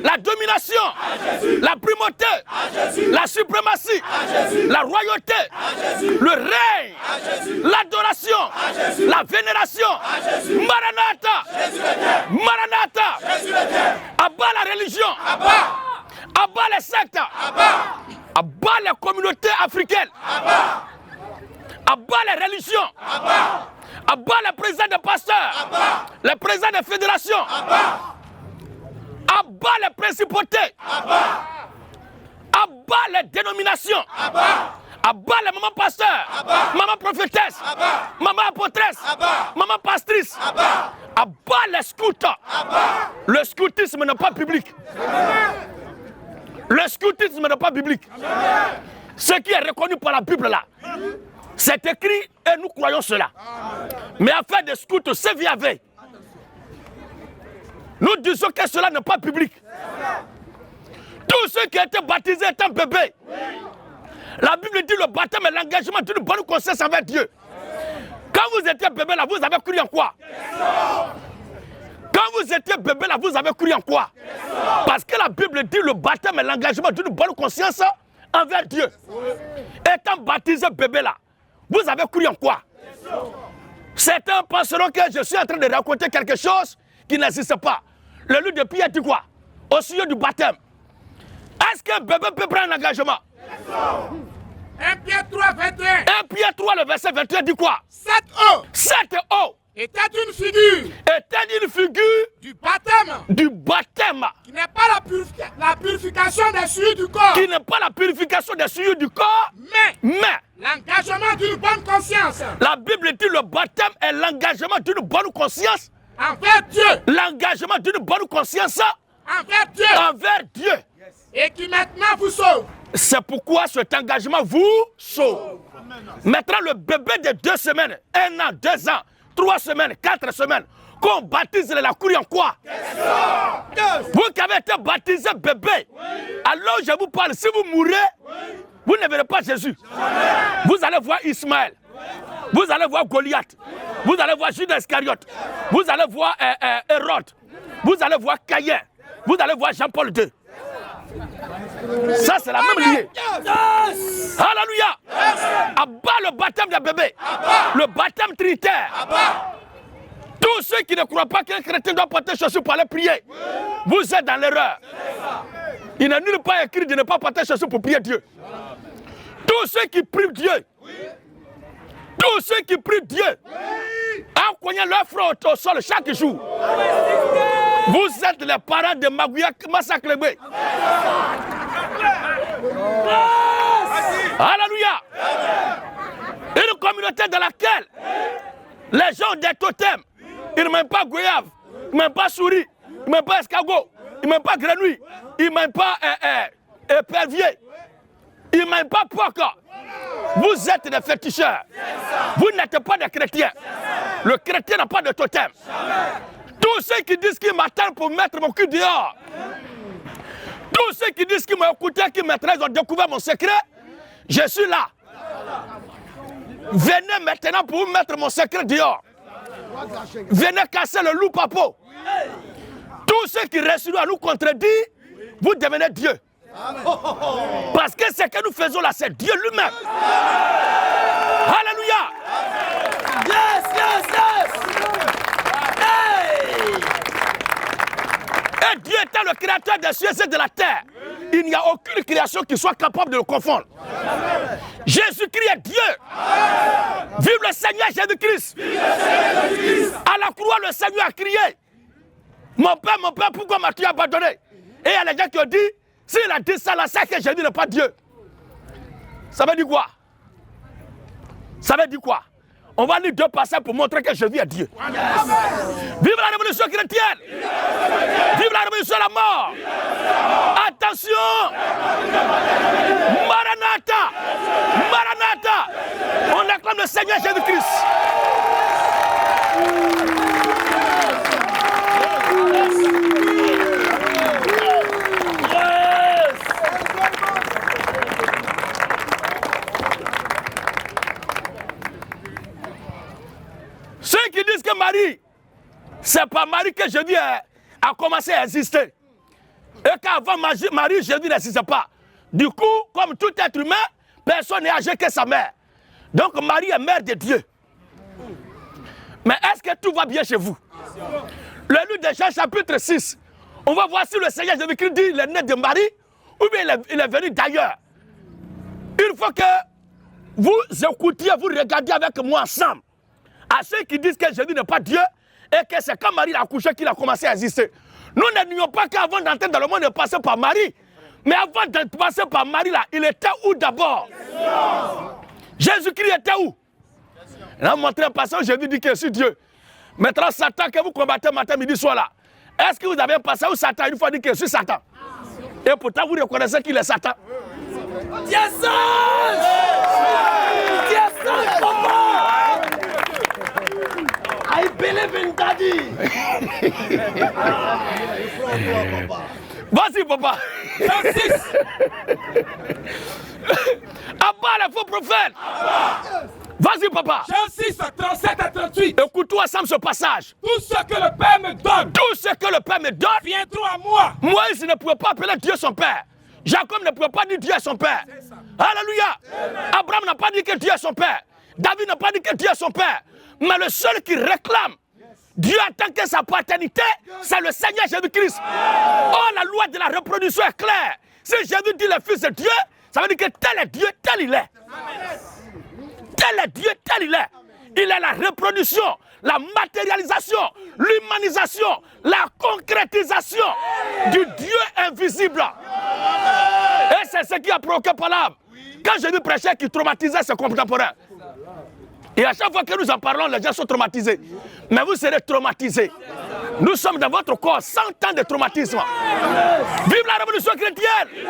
la domination, la primauté, la suprématie, la royauté, le règne, l'adoration, la vénération. Maranatha, Maranatha, abat la religion, abat les sectes, abat les communautés africaines, abat les religions, abat les présidents de pasteurs, les présidents de fédérations, abat les principautés, abat les dénominations, abat les mamans pasteurs, maman prophétesse, maman apôtresse, maman pastrice, abat les scouts. Le scoutisme n'est pas biblique. Le scoutisme n'est pas biblique. Ce qui est reconnu par la Bible là, c'est écrit et nous croyons cela. Mais afin des scouts, c'est via veille. Nous disons que cela n'est pas biblique. Tous ceux qui ont été baptisés étant bébés, la Bible dit le baptême est l'engagement d'une bonne conscience avec Dieu. Quand vous étiez bébé là, vous avez cru en quoi? Quand vous étiez bébé là, vous avez cru en quoi? Parce que la Bible dit le baptême est l'engagement d'une bonne conscience envers Dieu. Étant baptisé bébé là, vous avez cru en quoi? Certains penseront que je suis en train de raconter quelque chose qui n'existe pas. Le livre de Pierre dit quoi? Au sujet du baptême. Est-ce qu'un bébé peut prendre un engagement? 1 Pierre 3, 21. 1 Pierre 3, le verset 21 dit quoi? Cette eau était une figure du baptême. Du baptême. Qui n'est pas la purification des souillures du corps. Qui n'est pas la purification des souillures du corps. Mais l'engagement d'une bonne conscience. La Bible dit le baptême est l'engagement d'une bonne conscience. Envers Dieu. L'engagement d'une bonne conscience. Envers Dieu. Envers Dieu. Et qui maintenant vous sauve. C'est pourquoi cet engagement vous sauve. Maintenant, le bébé de 2 semaines, 1 an, 2 ans, 3 semaines, 4 semaines, qu'on baptise la couille en quoi? Vous qui avez été baptisé bébé, alors je vous parle, si vous mourrez, vous ne verrez pas Jésus. Vous allez voir Ismaël, vous allez voir Goliath, vous allez voir Judas Iscariote, vous allez voir Hérode, vous allez voir Caïn, vous allez voir Jean-Paul II. Ça, c'est la même liée. Yes. Alléluia. Yes. Abat le baptême des bébés. Le baptême trinitaire. Tous ceux qui ne croient pas qu'un chrétien doit porter chaussures pour aller prier, vous êtes dans l'erreur. Il n'est nulle part écrit de ne pas porter chaussures pour prier Dieu. Tous ceux qui prient Dieu, tous ceux qui prient Dieu, en cognant leur front au sol chaque jour, vous êtes les parents de Magouya Massaklebe. Alléluia. Une communauté dans laquelle les gens ont des totems. Ils ne m'aiment pas goyave, ils ne m'aiment pas souris, ils ne m'aiment pas escargot, ils ne m'aiment pas grenouille, ils ne m'aiment pas épervier, ils ne m'aiment pas poca. Vous êtes des féticheurs. Vous n'êtes pas des chrétiens. Le chrétien n'a pas de totem. Tous ceux qui disent qu'ils m'attendent pour mettre mon cul dehors, tous ceux qui disent qu'ils m'ont écouté, qu'ils maîtrisent, ont découvert mon secret, je suis là. Venez maintenant pour vous mettre mon secret dehors. Venez casser le loup papo. Tous ceux qui restent à nous contredire, vous devenez Dieu. Parce que ce que nous faisons là, c'est Dieu lui-même. Alléluia. Yes, yes, yes. Hey. Et Dieu étant le créateur des cieux et de la terre, il n'y a aucune création qui soit capable de le confondre. Jésus-Christ est Dieu. Vive le Seigneur Jésus-Christ. À la croix, le Seigneur a crié: mon Père, pourquoi m'as-tu abandonné? Et il y a les gens qui ont dit, s'il a dit ça, là, c'est que Jésus n'est pas Dieu. Ça veut dire quoi? Ça veut dire quoi? On va lire 2 passages pour montrer que Jésus est Dieu. Vive la révolution chrétienne! Vive la révolution à la mort! Attention! Maranatha! Maranatha! On acclame le Seigneur Jésus-Christ. Ceux qui disent que Marie, c'est pas Marie que Jésus a commencé à exister. Et qu'avant Marie, Jésus n'existait pas. Du coup, comme tout être humain, personne n'est âgé que sa mère. Donc Marie est mère de Dieu. Mais est-ce que tout va bien chez vous? Le livre de Jean chapitre 6, on va voir si le Seigneur Jésus-Christ dit il est né de Marie ou bien il est venu d'ailleurs. Il faut que vous écoutiez, vous regardiez avec moi ensemble à ceux qui disent que Jésus n'est pas Dieu et que c'est quand Marie a accouché qu'il a commencé à exister. Nous ne nions pas qu'avant d'entrer dans le monde, il est passé par Marie. Mais avant de passer par Marie, là, il était où d'abord? Jésus-Christ était où? Il a montré un passage où Jésus dit que c'est Dieu. Maintenant, Satan que vous combattez matin, midi, soir là. Est-ce que vous avez un passage où Satan, une fois dit que je suis Satan? Et pourtant, vous reconnaissez qu'il est Satan. Yes, yes, papa! I believe in daddy. Vas-y, papa. Jean 6. Abat les faux prophètes. Vas-y, papa. Jean 6, 37 à 38. Écoute-toi ensemble ce passage. Tout ce que le Père me donne, Tout ce que le Père me donne, viendront à moi. Moïse ne pouvait pas appeler Dieu son Père. Jacob ne pouvait pas dire Dieu est son Père. Alléluia. Abraham n'a pas dit que Dieu est son Père. David n'a pas dit que Dieu est son Père. Mais le seul qui réclame Dieu en tant que sa paternité, c'est le Seigneur Jésus-Christ. Oh, la loi de la reproduction est claire. Si Jésus dit le Fils de Dieu, ça veut dire que tel est Dieu, tel il est. Tel est Dieu, tel il est. Il est la reproduction, la matérialisation, l'humanisation, la concrétisation du Dieu invisible. Et c'est ce qui a provoqué par l'âme. Quand Jésus prêchait, qui traumatisait ses contemporains. Et à chaque fois que nous en parlons, les gens sont traumatisés. Mais vous serez traumatisés. Nous sommes dans votre corps 100 ans de traumatisme. Vive la révolution chrétienne.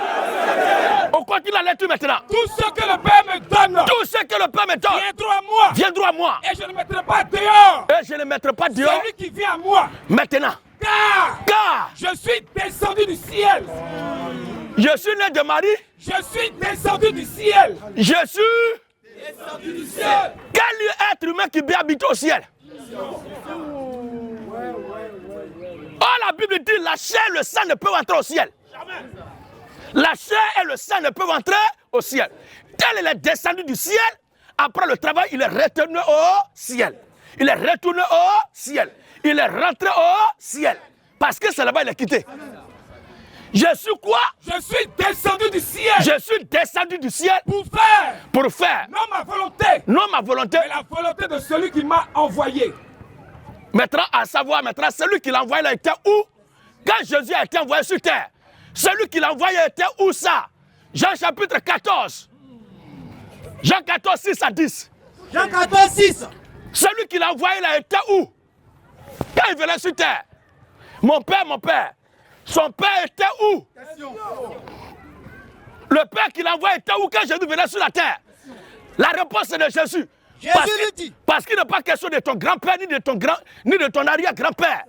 On continue la lecture maintenant. Tout ce que le Père me donne, Tout ce que le Père me donne viendront à moi. viendra à moi. Et je ne mettrai pas dehors Et je ne mettrai pas dehors. celui qui vient à moi. Maintenant. Car je suis descendu du ciel. Je suis né de Marie. Je suis descendu du ciel. Je suis Descendu du ciel. quel être humain qui peut habiter au ciel? Oh, la Bible dit la chair et le sang ne peuvent entrer au ciel. La chair et le sang ne peuvent entrer au ciel. Tel il est descendu du ciel, après le travail, il est retourné au ciel. Il est retourné au ciel. Il est rentré au ciel. Parce que c'est là-bas qu'il est quitté. Je suis quoi? Je suis descendu du ciel. Je suis descendu du ciel Pour faire. non Non ma volonté. ma volonté, Mais la volonté de celui qui m'a envoyé. Maintenant, à savoir, maintenant, celui qui l'a envoyé là était où? Quand Jésus a été envoyé sur terre, celui qui l'a envoyé était où ça? Jean chapitre 14. Jean 14, 6 à 10. Jean 14, 6. Celui qui l'a envoyé là était où? Quand il venait sur terre. Mon père. Son père était où? Le père qui l'a envoyé était où quand Jésus venait sur la terre? La réponse est de Jésus. Parce qu'il n'est pas question de ton grand-père ni de ton arrière-grand-père.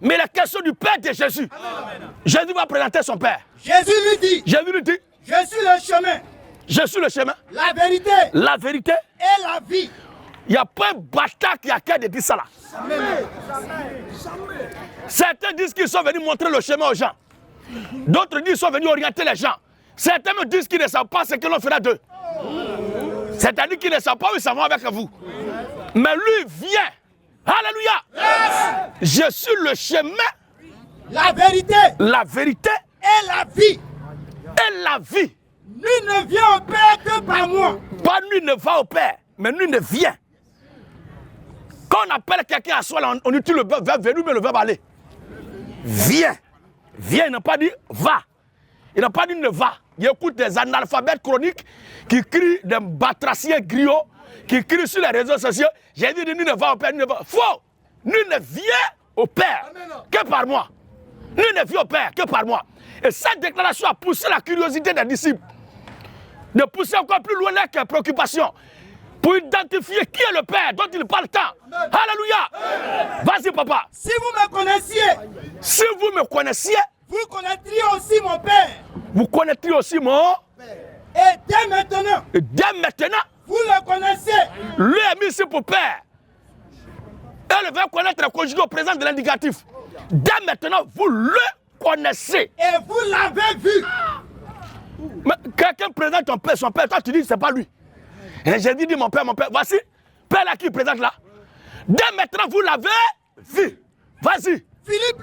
Mais la question du père de Jésus. Amen. Jésus va présenter son père. Jésus lui dit, je suis le chemin. Je suis le chemin. La vérité. Et la vie. Il n'y a pas un bâtard qui a qu'à de dire ça là. Amen. Certains disent qu'ils sont venus montrer le chemin aux gens. D'autres disent qu'ils sont venus orienter les gens. Certains me disent qu'ils ne savent pas ce que l'on fera d'eux. C'est-à-dire qu'ils ne savent pas où ils s'en vont avec vous. Mais lui vient. Alléluia. Yes. Je suis le chemin. La vérité. Et la vie. Nul ne vient au Père que par moi. Pas nul ne va au Père, mais nul ne vient. Quand on appelle quelqu'un à soi, on utilise le verbe venir, mais le verbe aller. Viens. Viens, il n'a pas dit va. Il n'a pas dit ne va. Il écoute des analphabètes chroniques qui crient des batraciens griots, qui crient sur les réseaux sociaux. J'ai dit nul ne va au Père, nul ne va. Faux. Nul ne vient au Père que par moi. Nul ne vient au Père que par moi. Et cette déclaration a poussé la curiosité des disciples. De pousser encore plus loin leurs préoccupations. Pour identifier qui est le Père dont il parle tant. Alléluia. Vas-y, papa. Si vous me connaissiez, vous connaîtriez aussi mon Père. Vous connaîtriez aussi mon Père. Et dès maintenant, vous le connaissez. Lui est mis ici pour Père. Elle va connaître le conjugué au présent de l'indicatif. Dès maintenant, vous le connaissez. Et vous l'avez vu. Mais quelqu'un présente ton père, son père, toi tu dis c'est pas lui. Et Jésus dit mon père, voici, père là qui présente là. Dès maintenant vous l'avez vu. Vas-y. Philippe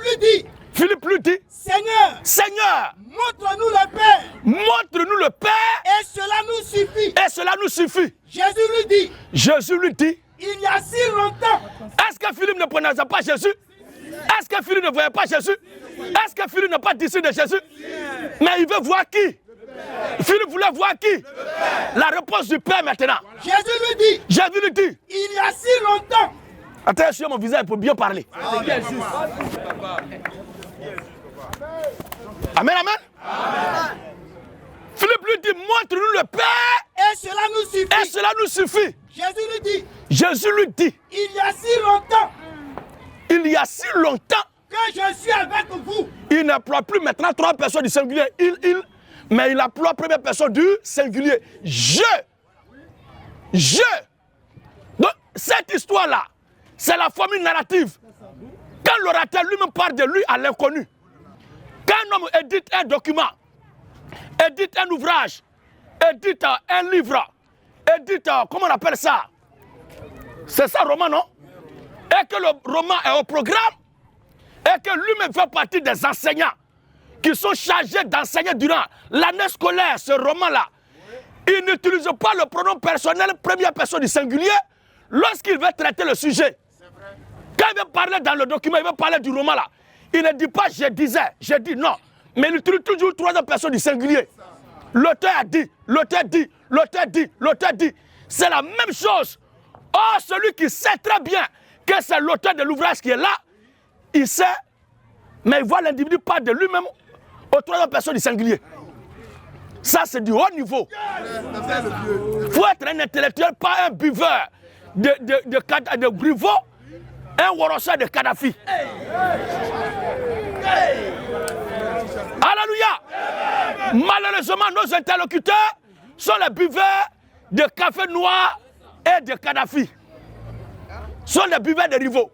lui dit, Seigneur, montre-nous le Père. Montre-nous le Père. Et cela nous suffit. Jésus lui dit, il y a si longtemps. Est-ce que Philippe ne prononçait pas Jésus? Est-ce que Philippe ne voyait pas Jésus? Est-ce que Philippe n'est pas disciple de Jésus? Mais il veut voir qui? Philippe voulait voir qui? La réponse du Père maintenant. Jésus lui dit, il y a si longtemps. Attends, sur mon visage pour bien parler. Amen, amen. Philippe lui dit, montre-nous le Père. Et cela nous suffit. Jésus lui dit, il y a si longtemps que je suis avec vous. Il n'emploie plus maintenant trois personnes du singulier. Mais il emploie première personne du singulier. Je. Donc, cette histoire-là, c'est la formule narrative. Quand l'orateur lui-même parle de lui à l'inconnu, quand un homme édite un document, édite un ouvrage, édite un livre, édite, comment on appelle ça? C'est ça, roman, non? Et que le roman est au programme, et que lui-même fait partie des enseignants qui sont chargés d'enseigner durant l'année scolaire ce roman-là. Il n'utilise pas le pronom personnel, première personne du singulier, lorsqu'il veut traiter le sujet. Quand il veut parler dans le document, il veut parler du roman là. Il ne dit pas je disais, je dis non. Mais il utilise toujours troisième personne du singulier. L'auteur a dit, l'auteur dit, l'auteur dit, l'auteur dit. C'est la même chose. Or, celui qui sait très bien que c'est l'auteur de l'ouvrage qui est là, il sait, mais il voit l'individu parler de lui-même aux troisième personne du singulier. Ça, c'est du haut niveau. Il faut être un intellectuel, pas un buveur de Griveaux, un worosseur de Kadhafi. Alléluia. Malheureusement, nos interlocuteurs sont les buveurs de café noir et de Kadhafi. Sont les buveurs de Rivaux.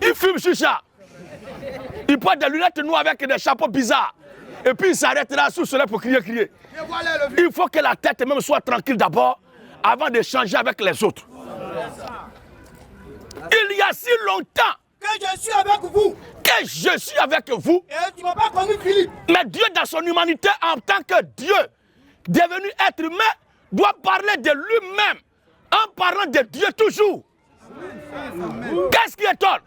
Ils fument chicha. Ils portent des lunettes noires avec des chapeaux bizarres. Et puis ils s'arrêtent là sous le soleil pour crier. Il faut que la tête même soit tranquille d'abord avant d'échanger avec les autres. Il y a si longtemps que je suis avec vous. Que je suis avec vous. Et tu ne m'as pas connu, Philippe. Mais Dieu, dans son humanité, en tant que Dieu, devenu être humain, doit parler de lui-même en parlant de Dieu toujours. Qu'est-ce qui étonne?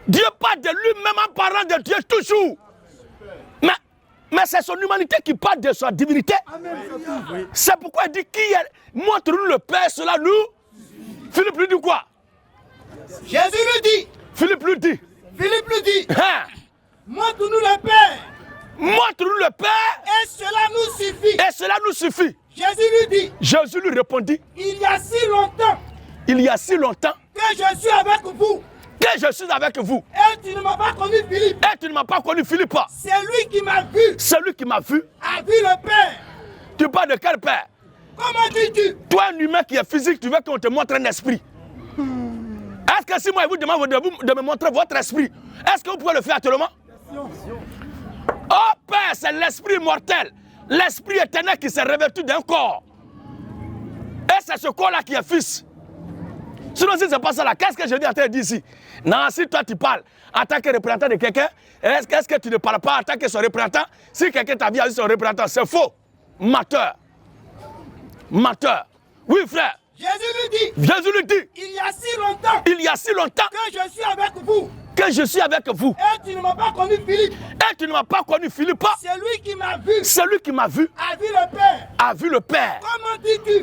Dieu parle de lui-même en parlant de Dieu toujours. Mais c'est son humanité qui parle de sa divinité. C'est pourquoi il dit montre-nous le Père, cela nous. Philippe lui dit quoi? Jésus lui dit. Philippe lui dit. Hein? Montre-nous le Père. Montre-nous le Père. Et cela nous suffit. Et cela nous suffit. Jésus lui répondit. Il y a si longtemps. Que je suis avec vous. Que je suis avec vous. Et tu ne m'as pas connu, Philippe. Et tu ne m'as pas connu, Philippe. C'est lui qui m'a vu. Celui qui m'a vu. A vu le Père. Tu parles de quel Père? Comment dis-tu? Toi, un humain qui est physique, tu veux qu'on te montre un esprit. Est-ce que si moi je vous demande de me montrer votre esprit, est-ce que vous pouvez le faire actuellement? Oh Père, c'est l'esprit mortel, l'esprit éternel qui s'est revêtu d'un corps. Et c'est ce corps-là qui est fils. Sinon, si ce n'est pas ça là, qu'est-ce que je dis en train de dire ici? Non, si toi tu parles en tant que représentant de quelqu'un, est-ce que tu ne parles pas en tant que son représentant? Si quelqu'un t'a vu à son représentant, c'est faux. Menteur. Oui, frère. Jésus lui dit. Il y a si longtemps. Que je suis avec vous. Et tu ne m'as pas connu, Philippe. Celui qui m'a vu. A vu le Père.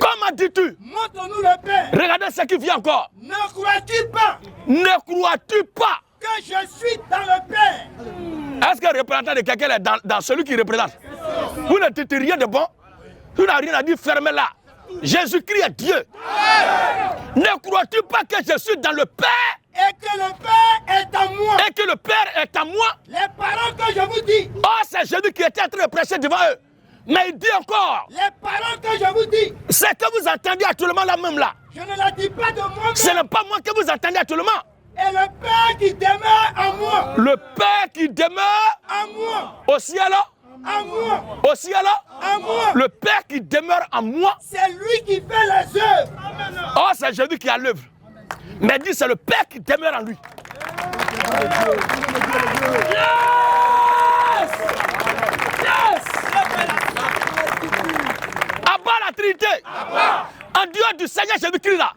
Comment dis-tu? Montre-nous le Père. Regardez ce qui vient encore. Ne crois-tu pas que je suis dans le Père? Est-ce que le représentant de quelqu'un est dans celui qui représente? Vous ne dites rien de bon. Vous n'avez rien à dire, fermez-la. Jésus-Christ est Dieu. Ne crois-tu pas que je suis dans le Père? Et que le Père est en moi. Les paroles que je vous dis. Oh, c'est Jésus qui était en train de prêcher devant eux. Mais il dit encore. Les paroles que je vous dis. C'est que vous entendez actuellement là même là. Je ne la dis pas de moi-même. Ce n'est pas moi que vous entendez actuellement. Et le Père qui demeure en moi. Le Père qui demeure en moi. Au ciel. En moi. Au ciel. En moi. Le Père qui demeure en moi. C'est lui qui fait les œuvres. Oh, c'est Jésus qui a l'œuvre. Mais dit, c'est le Père qui demeure en lui. Yes! Yes! Abat la Trinité. En dehors du Seigneur Jésus-Christ là,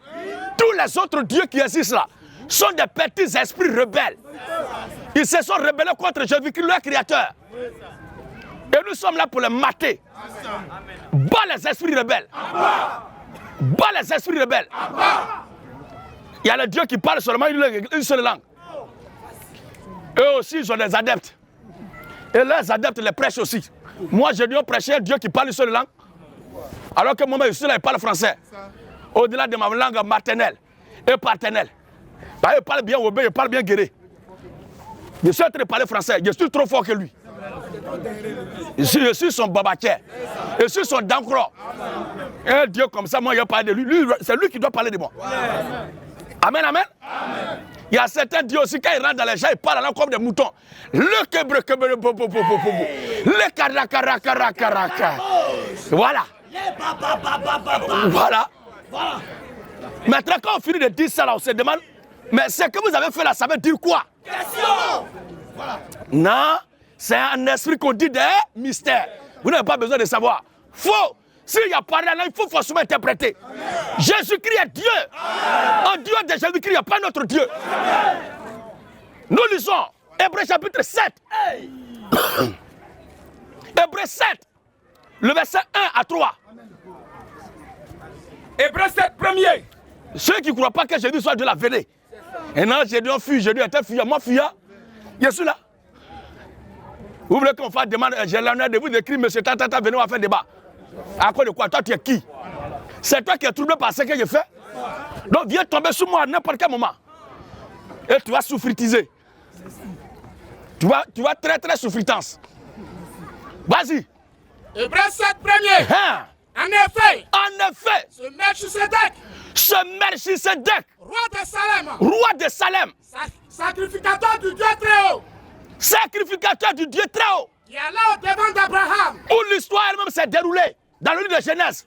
tous les autres dieux qui existent là sont des petits esprits rebelles. Ils se sont rebellés contre Jésus-Christ, leur créateur. Et nous sommes là pour les mater. Bas les esprits rebelles. Bas les esprits rebelles. Il y a les dieux qui parlent seulement une seule langue. Eux aussi, ils ont des adeptes. Et leurs adeptes les prêchent aussi. Moi, j'ai dû prêcher un Dieu qui parle une seule langue. Alors que moi, je suis là, il parle français. Au-delà de ma langue maternelle et paternelle. Il parle bien Obé, il parle bien Guéré. Je suis en train de parler français. Je suis trop fort que lui. Je suis son babatier. Je suis son dancro. Un Dieu comme ça, moi, je parle de lui. C'est lui qui doit parler de moi. Amen, amen. Amen. Il y a certains dieux aussi, quand ils rentrent dans les gens, ils parlent là comme des moutons. Le kebre, le karaka. Voilà. Voilà. Maintenant, quand on finit de dire ça, là, on se demande, mais ce que vous avez fait là, ça veut dire quoi? Question. Voilà. Non, c'est un esprit qu'on dit des mystères. Vous n'avez pas besoin de savoir. Faux. S'il y a parlé là, il faut forcément interpréter. Jésus-Christ est Dieu. Amen. En Dieu de Jésus-Christ, il n'y a pas notre Dieu. Amen. Nous lisons Hébreux chapitre 7. Hey. Hébreux 7, le verset 1 à 3. Hébreux 7, premier. Ceux qui ne croient pas que Jésus soit Dieu, la venez. Et non, j'ai dit un fille, j'ai dit un fille, moi fille, je suis là. Vous voulez qu'on fasse demande, j'ai l'honneur de vous décrire, monsieur Tata, venez, on va faire débat. À cause de quoi? Toi, tu es qui? C'est toi qui es troublé par ce que je fais? Donc, viens tomber sur moi à n'importe quel moment. Et tu vas souffritiser. Tu vas très souffritance. Vas-y. Hébreux 7, premier. Hein? En effet, ce Melchisédek, roi de Salem, sacrificateur du Dieu très haut, qui est là au devant d'Abraham, où l'histoire elle-même s'est déroulée dans le livre de Genèse.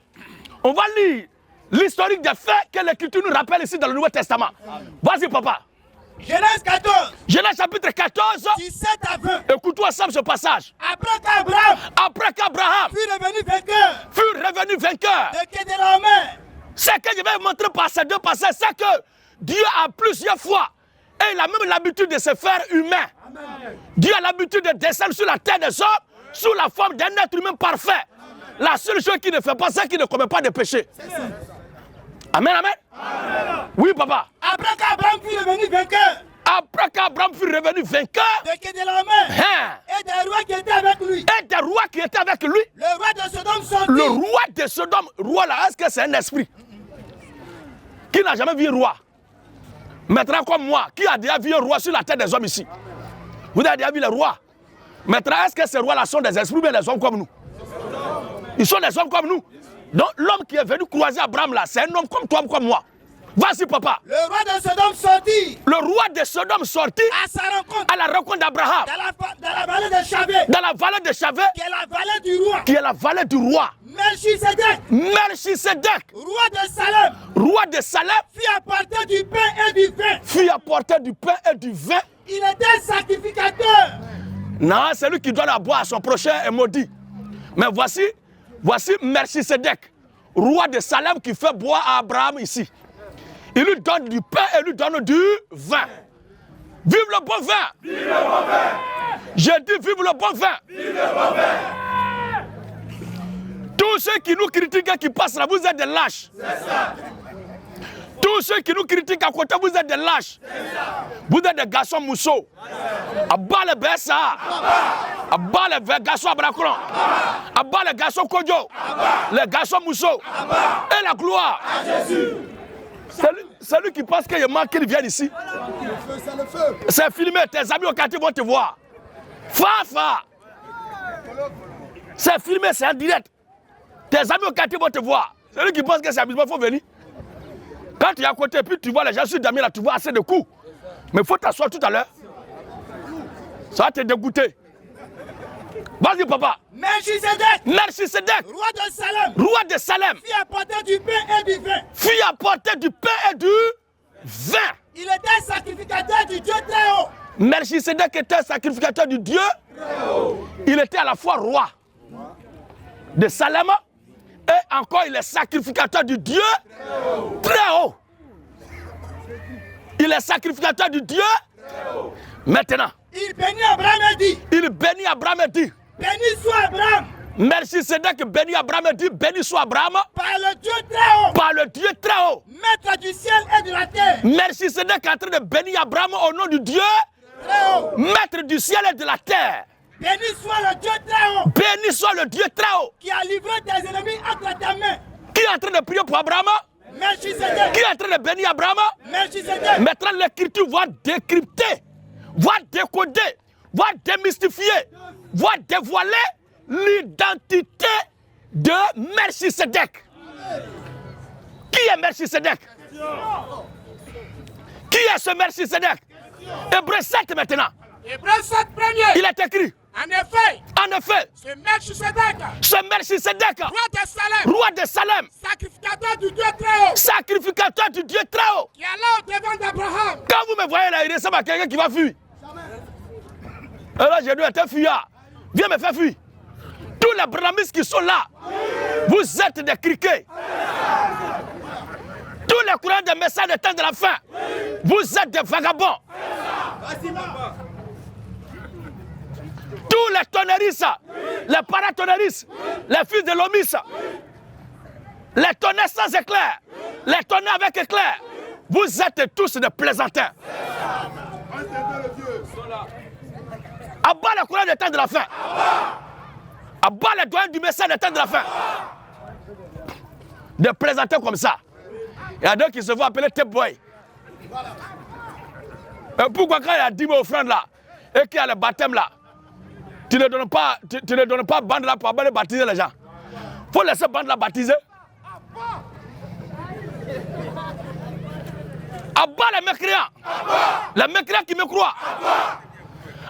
On va lire l'historique des faits que l'Écriture nous rappelle ici dans le Nouveau Testament. Vas-y, papa. Genèse 14. Genèse chapitre 14. 17 à 20. Écoute-toi ensemble ce passage. Après qu'Abraham fut revenu vainqueur de Kedélaomer. Ce que je vais montrer par ces deux passages, c'est que Dieu a plusieurs fois, et il a même l'habitude de se faire humain. Amen. Dieu a l'habitude de descendre sur la terre des hommes sous la forme d'un être humain parfait. Amen. La seule chose qu'il ne fait pas, c'est qu'il ne commet pas de péché. Amen, amen. Amen. Oui, papa. Après qu'Abraham fut revenu vainqueur. De Kedélaomer. Et des rois qui étaient avec lui. Le roi de Sodome sortit. Le roi de Sodome. Roi là, est-ce que c'est un esprit? Qui n'a jamais vu un roi? Maintenant comme moi, qui a déjà vu un roi sur la terre des hommes ici? Vous avez déjà vu les rois? Maintenant, est-ce que ces rois-là sont des esprits ou bien des hommes comme nous? Ils sont des hommes comme nous. Donc l'homme qui est venu croiser Abraham là, c'est un homme comme toi, comme moi. Vas-y, papa. Le roi de Sodome sortit. Le roi de Sodome sortit à sa rencontre. À la rencontre d'Abraham. Dans la vallée de Chavé. Dans la vallée de Chavé. Qui est la vallée du roi. Qui est la vallée du roi. Melchisédek. Roi de Salem. Fit apporter du pain et du vin. Il était sacrificateur. Non, c'est lui qui donne à boire à son prochain est maudit. Mais voici Melchisédek, roi de Salem, qui fait boire à Abraham ici. Il lui donne du pain et lui donne du vin. Vive le bon vin! Vive le bon vin! J'ai dit vive le bon vin! Vive le bon vin! Tous ceux qui nous critiquent et qui passent là, vous êtes des lâches. C'est ça. Tous ceux qui nous critiquent à côté, vous êtes des lâches. C'est ça. Vous êtes des garçons mousseaux. Abat les Bessa. Abat les garçons Abracron. Abat les garçons Kodjo. Les garçons mousseaux. Et la gloire. À Jésus. C'est lui qui pense qu'il y a manque qu'il vienne ici. C'est filmé, tes amis au quartier vont te voir. Fafa. C'est filmé, c'est en direct. Tes amis au quartier vont te voir. C'est lui qui pense que c'est amusement, il faut venir. Quand tu es à côté, puis tu vois les gens sur Damien là, tu vois assez de coups. Mais il faut t'asseoir tout à l'heure. Ça va te dégoûter. Vas-y, papa. Melchisedec. Melchisedec. Roi de Salem. Roi de Salem. Fit apporter du pain et du vin. Fit apporter du pain et du vin. Il était sacrificateur du Dieu très haut. Melchisedec était sacrificateur du Dieu. Il était à la fois roi de Salem et encore il est sacrificateur du Dieu très haut. Il est sacrificateur du Dieu. Maintenant, il bénit Abraham et dit. Il bénit Abraham et dit. Béni soit Abraham. Melchisedec bénit Abraham et dit. Béni soit Abraham. Par le Dieu très haut. Par le Dieu très haut. Maître du ciel et de la terre. Melchisedec est en train de bénir Abraham au nom du Dieu très haut. Maître du ciel et de la terre. Béni soit le Dieu très haut. Béni soit le Dieu très haut. Qui a livré tes ennemis entre ta main. Qui est en train de prier pour Abraham? Melchisedec. Qui est en train de bénir Abraham? Melchisedec. Maintenant, l'écriture va décrypter, va décoder, va démystifier, va dévoiler l'identité de Melchisedec. Qui est Melchisedec? Qui est ce Melchisedec? Hébreux 7 maintenant. Hébreux 7 premier. Il est écrit. En effet, ce Melchisedec, roi de Salem, sacrificateur du Dieu très haut, sacrificateur du Dieu très haut, qui allait au devant d'Abraham. Quand vous me voyez là, il ressemble à quelqu'un qui va fuir. Et là, j'ai dû être un fuyard. Viens me faire fuir. Tous les brahmistes qui sont là, vous êtes des criquets. Tous les courants des messages de temps de la fin, vous êtes des vagabonds. Tous les tonneristes, les paratonneristes, les fils de l'homis, les tonnerres sans éclair, les tonnerres avec éclair, vous êtes tous des plaisantins. Abat les courants des temps de la fin. Abat les doyens du message des temps de la fin. Des plaisantins comme ça. Il y a d'autres qui se vont appeler Tep Boy. Et pourquoi quand il y a 10 000 offrandes là, et qu'il y a le baptême là, tu ne donnes pas bande là pour aller baptiser les gens. Il faut laisser bande là baptiser. Abat les mécréants. Les mécréants qui me croient.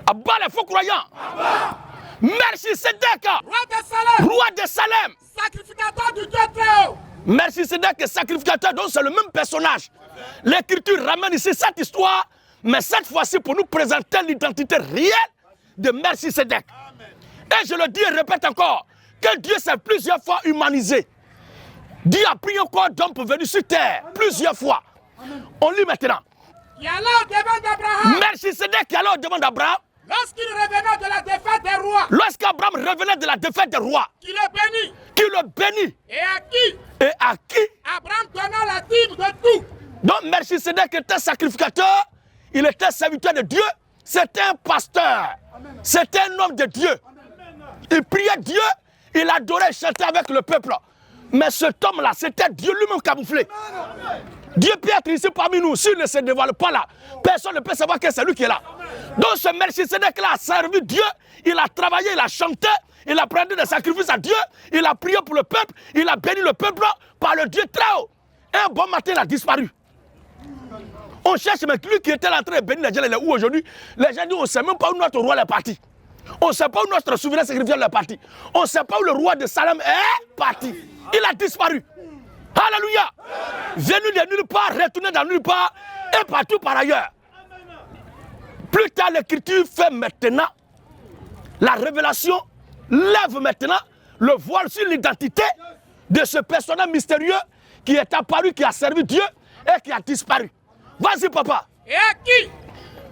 Abat les faux croyants. Melchisedec, roi de Salem, sacrificateur du Dieu très haut. Melchisedec est sacrificateur, donc c'est le même personnage. L'écriture ramène ici cette histoire, mais cette fois-ci pour nous présenter l'identité réelle de Melchisedec. Et je le dis et répète encore, que Dieu s'est plusieurs fois humanisé. Dieu a pris un corps d'homme pour venir sur terre, plusieurs fois. On lit maintenant. Qui allait au devant d'Abraham. Melchisedec qui allait au devant d'Abraham. Lorsqu'il revenait de la défaite des rois. Lorsqu'Abraham revenait de la défaite des rois. Qui le bénit. Qui le bénit. Et à qui. Et à qui. Abraham donna la dîme de tout. Donc Melchisedec était sacrificateur. Il était serviteur de Dieu. C'était un pasteur. C'était un homme de Dieu. Il priait Dieu. Il adorait et chantait avec le peuple. Mais cet homme-là, c'était Dieu lui-même camouflé. Dieu peut être ici parmi nous. S'il ne se dévoile pas là, personne ne peut savoir que c'est lui qui est là. Donc ce Melchisedec-là a servi Dieu. Il a travaillé, il a chanté. Il a pris des sacrifices à Dieu. Il a prié pour le peuple. Il a béni le peuple par le Dieu très haut. Et un bon matin, il a disparu. On cherche, mais lui qui était en train de bénir les gens, il est où aujourd'hui? Les gens disent, on ne sait même pas où notre roi est parti. On ne sait pas où notre souverain sacrificateur est parti. On ne sait pas où le roi de Salem est parti. Il a disparu. Alléluia. Venu de nulle part, retourné dans nulle part et partout par ailleurs. Plus tard, l'écriture fait maintenant la révélation, lève maintenant le voile sur l'identité de ce personnage mystérieux qui est apparu, qui a servi Dieu et qui a disparu. Vas-y, papa. Et à qui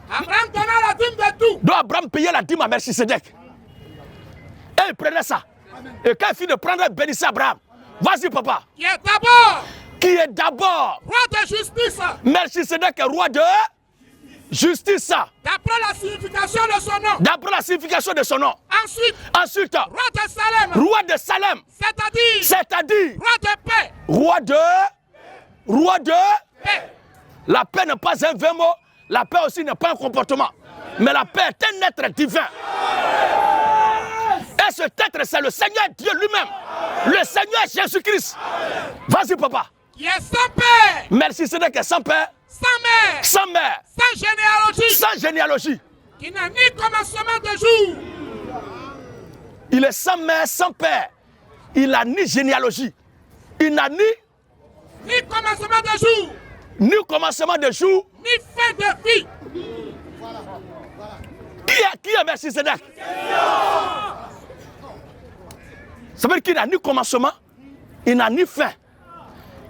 Abraham donna la dîme de tout. Donc Abraham payait la dîme à Melchisedec. Et il prenait ça. Et quand il finit de prendre, il bénissait Abraham. Vas-y, papa. Qui est d'abord. Qui est d'abord. Roi de justice. Melchisedec est roi de justice. D'après la signification de son nom. D'après la signification de son nom. Ensuite. Roi de Salem. Roi de Salem. C'est-à-dire. Roi de paix. Roi de paix. La paix n'est pas un vain mot. La paix aussi n'est pas un comportement. Mais la paix est un être divin. Et cet être, c'est le Seigneur Dieu lui-même. Le Seigneur Jésus-Christ. Vas-y, papa. Qui est sans père. Melchisedec est sans père. Sans mère. Sans mère. Sans généalogie. Sans généalogie. Qui n'a ni commencement de jour. Il est sans mère, sans père. Il n'a ni généalogie. Il n'a ni commencement de jour. Ni commencement de jour. Ni fin de vie. Qui est Melchisedec? Ça veut dire qu'il n'a ni commencement, il n'a ni fin.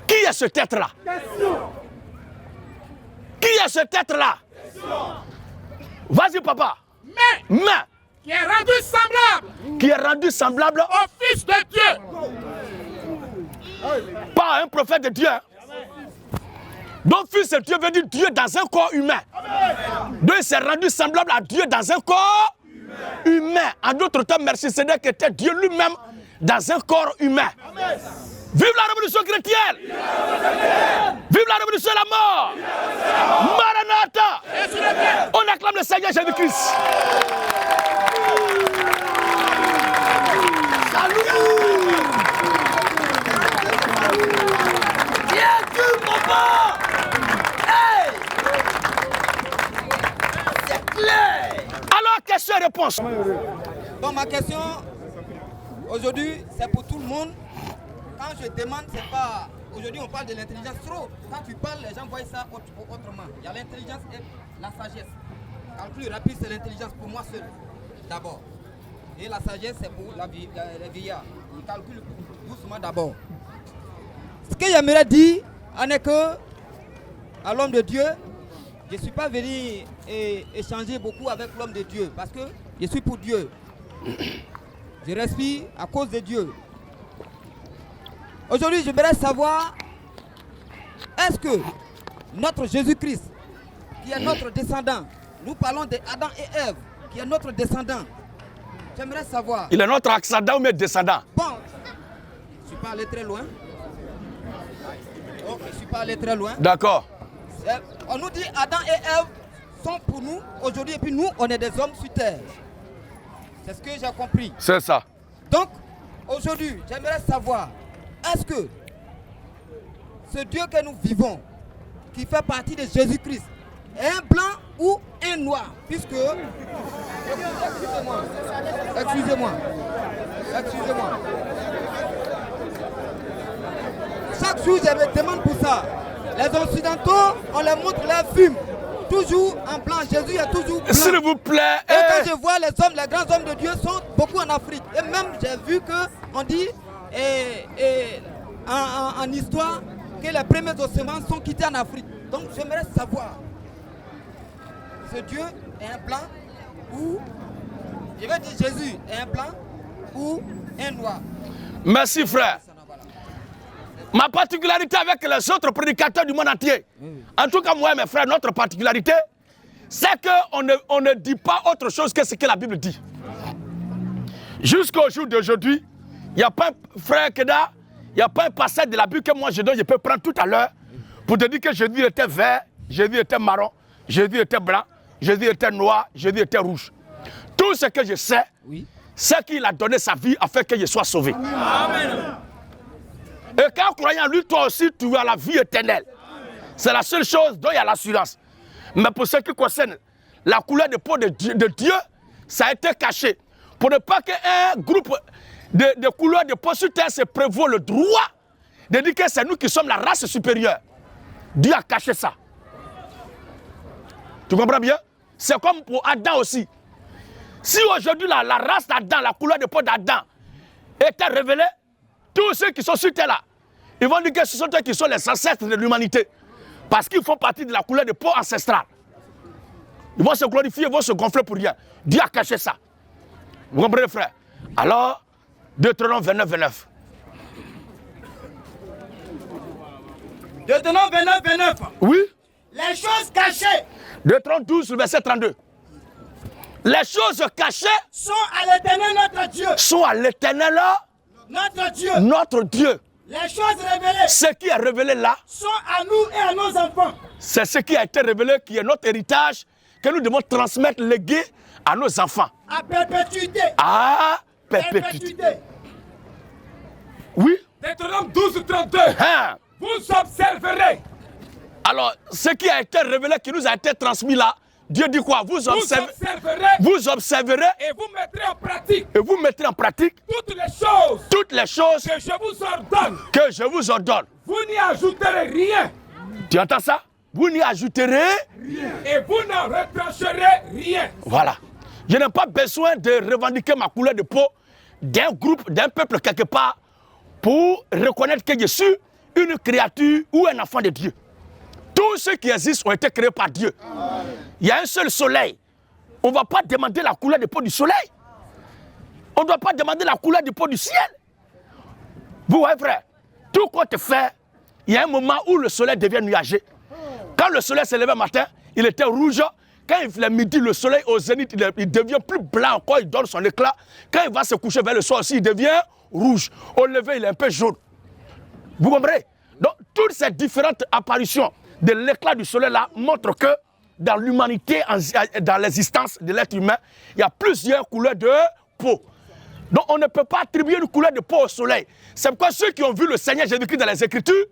Qui est ce être-là? Qui est ce être-là? Vas-y, papa. Mais qui est rendu semblable. Qui est rendu semblable au Fils de Dieu. Pas un prophète de Dieu. Donc, Fils de Dieu veut dire Dieu dans un corps humain. Donc, il s'est rendu semblable à Dieu dans un corps humain. En d'autres termes, Melchisedec était Dieu lui-même dans un corps humain. Vive la révolution chrétienne! Vive la révolution et la mort! Maranatha! On acclame le Seigneur Jésus-Christ. Salut! Viens tu, papa! Hey! C'est clair! Alors, question et réponse. Donc, ma question aujourd'hui, c'est pour tout le monde. Quand je demande, c'est pas... Aujourd'hui, on parle de l'intelligence trop. Quand tu parles, les gens voient ça autrement. Il y a l'intelligence et la sagesse. Calcul rapide, c'est l'intelligence pour moi seul, d'abord. Et la sagesse, c'est pour les vieillards. Ils calculent doucement d'abord. Ce que j'aimerais dire, en est que, à l'homme de Dieu, je ne suis pas venu échanger beaucoup avec l'homme de Dieu, parce que je suis pour Dieu. Je respire à cause de Dieu. Aujourd'hui, j'aimerais savoir, est-ce que notre Jésus-Christ, qui est notre descendant, nous parlons d'Adam et Ève, qui est notre descendant, j'aimerais savoir... Il est notre ascendant ou notre descendant? Bon, je ne suis pas allé très loin. Ok, je ne suis pas allé très loin. D'accord. On nous dit Adam et Ève sont pour nous aujourd'hui, et puis nous, on est des hommes sur terre. C'est ce que j'ai compris. C'est ça. Donc, aujourd'hui, j'aimerais savoir, est-ce que ce Dieu que nous vivons, qui fait partie de Jésus-Christ, est un blanc ou un noir? Puisque, excusez-moi, chaque jour, je me demande pour ça. Les Occidentaux, on les montre les films, toujours en blanc. Jésus est toujours blanc. S'il vous plaît. Et quand je vois les hommes, les grands hommes de Dieu sont beaucoup en Afrique. Et même, j'ai vu qu'on dit en histoire que les premiers ossements sont quittés en Afrique. Donc, j'aimerais savoir, ce Dieu est un blanc ou, je vais dire Jésus est un blanc ou un noir? Merci, frère. Ma particularité avec les autres prédicateurs du monde entier, en tout cas moi et mes frères, notre particularité, c'est qu'on ne dit pas autre chose que ce que la Bible dit. Jusqu'au jour d'aujourd'hui, il n'y a pas un frère Keda, il n'y a pas un passage de la Bible que moi je peux prendre tout à l'heure pour te dire que Jésus était vert, Jésus était marron, Jésus était blanc, Jésus était noir, Jésus était rouge. Tout ce que je sais, c'est qu'il a donné sa vie afin que je sois sauvé. Amen. Et quand croyant en lui, toi aussi, tu as la vie éternelle. C'est la seule chose dont il y a l'assurance. Mais pour ce qui concerne la couleur de peau de Dieu, ça a été caché. Pour ne pas qu'un groupe de couleurs de peau sur terre se prévaut le droit de dire que c'est nous qui sommes la race supérieure. Dieu a caché ça. Tu comprends bien? C'est comme pour Adam aussi. Si aujourd'hui la race d'Adam, la couleur de peau d'Adam était révélée, tous ceux qui sont sur terre là, ils vont dire que ce sont eux qui sont les ancêtres de l'humanité. Parce qu'ils font partie de la couleur de peau ancestrale. Ils vont se glorifier, ils vont se gonfler pour rien. Dieu a caché ça. Vous comprenez, frère? Alors, Deutéronome 29, 29. Deutéronome 29, 29. Oui? Les choses cachées. Deutéronome 12, verset 32. Les choses cachées sont à l'Éternel notre Dieu. Sont à l'Éternel notre Dieu. Notre Dieu. Les choses révélées. Ce qui est révélé là sont à nous et à nos enfants. C'est ce qui a été révélé qui est notre héritage que nous devons transmettre, léguer à nos enfants. À perpétuité. À perpétuité. Oui. Deutéronome 12, 32. Hein? Vous vous observerez. Alors, ce qui a été révélé, qui nous a été transmis là, Dieu dit quoi? Vous observerez et vous mettrez en pratique. Et vous mettrez en pratique toutes les choses que je vous ordonne. Vous n'y ajouterez rien. Tu entends ça? Vous n'y ajouterez rien. Et vous n'en retrancherez rien. Voilà. Je n'ai pas besoin de revendiquer ma couleur de peau d'un groupe, d'un peuple quelque part pour reconnaître que je suis une créature ou un enfant de Dieu. Tous ceux qui existent ont été créés par Dieu. Il y a un seul soleil. On ne va pas demander la couleur de peau du soleil. On ne doit pas demander la couleur de peau du ciel. Vous voyez, frère, tout compte fait, il y a un moment où le soleil devient nuagé. Quand le soleil s'est levé le matin, il était rouge. Quand il fait midi, le soleil au zénith, il devient plus blanc encore, il donne son éclat. Quand il va se coucher vers le soir aussi, il devient rouge. Au lever, il est un peu jaune. Vous comprenez? Donc, toutes ces différentes apparitions de l'éclat du soleil là montrent que dans l'humanité, dans l'existence de l'être humain, il y a plusieurs couleurs de peau. Donc on ne peut pas attribuer une couleur de peau au soleil. C'est pourquoi ceux qui ont vu le Seigneur Jésus-Christ dans les Écritures,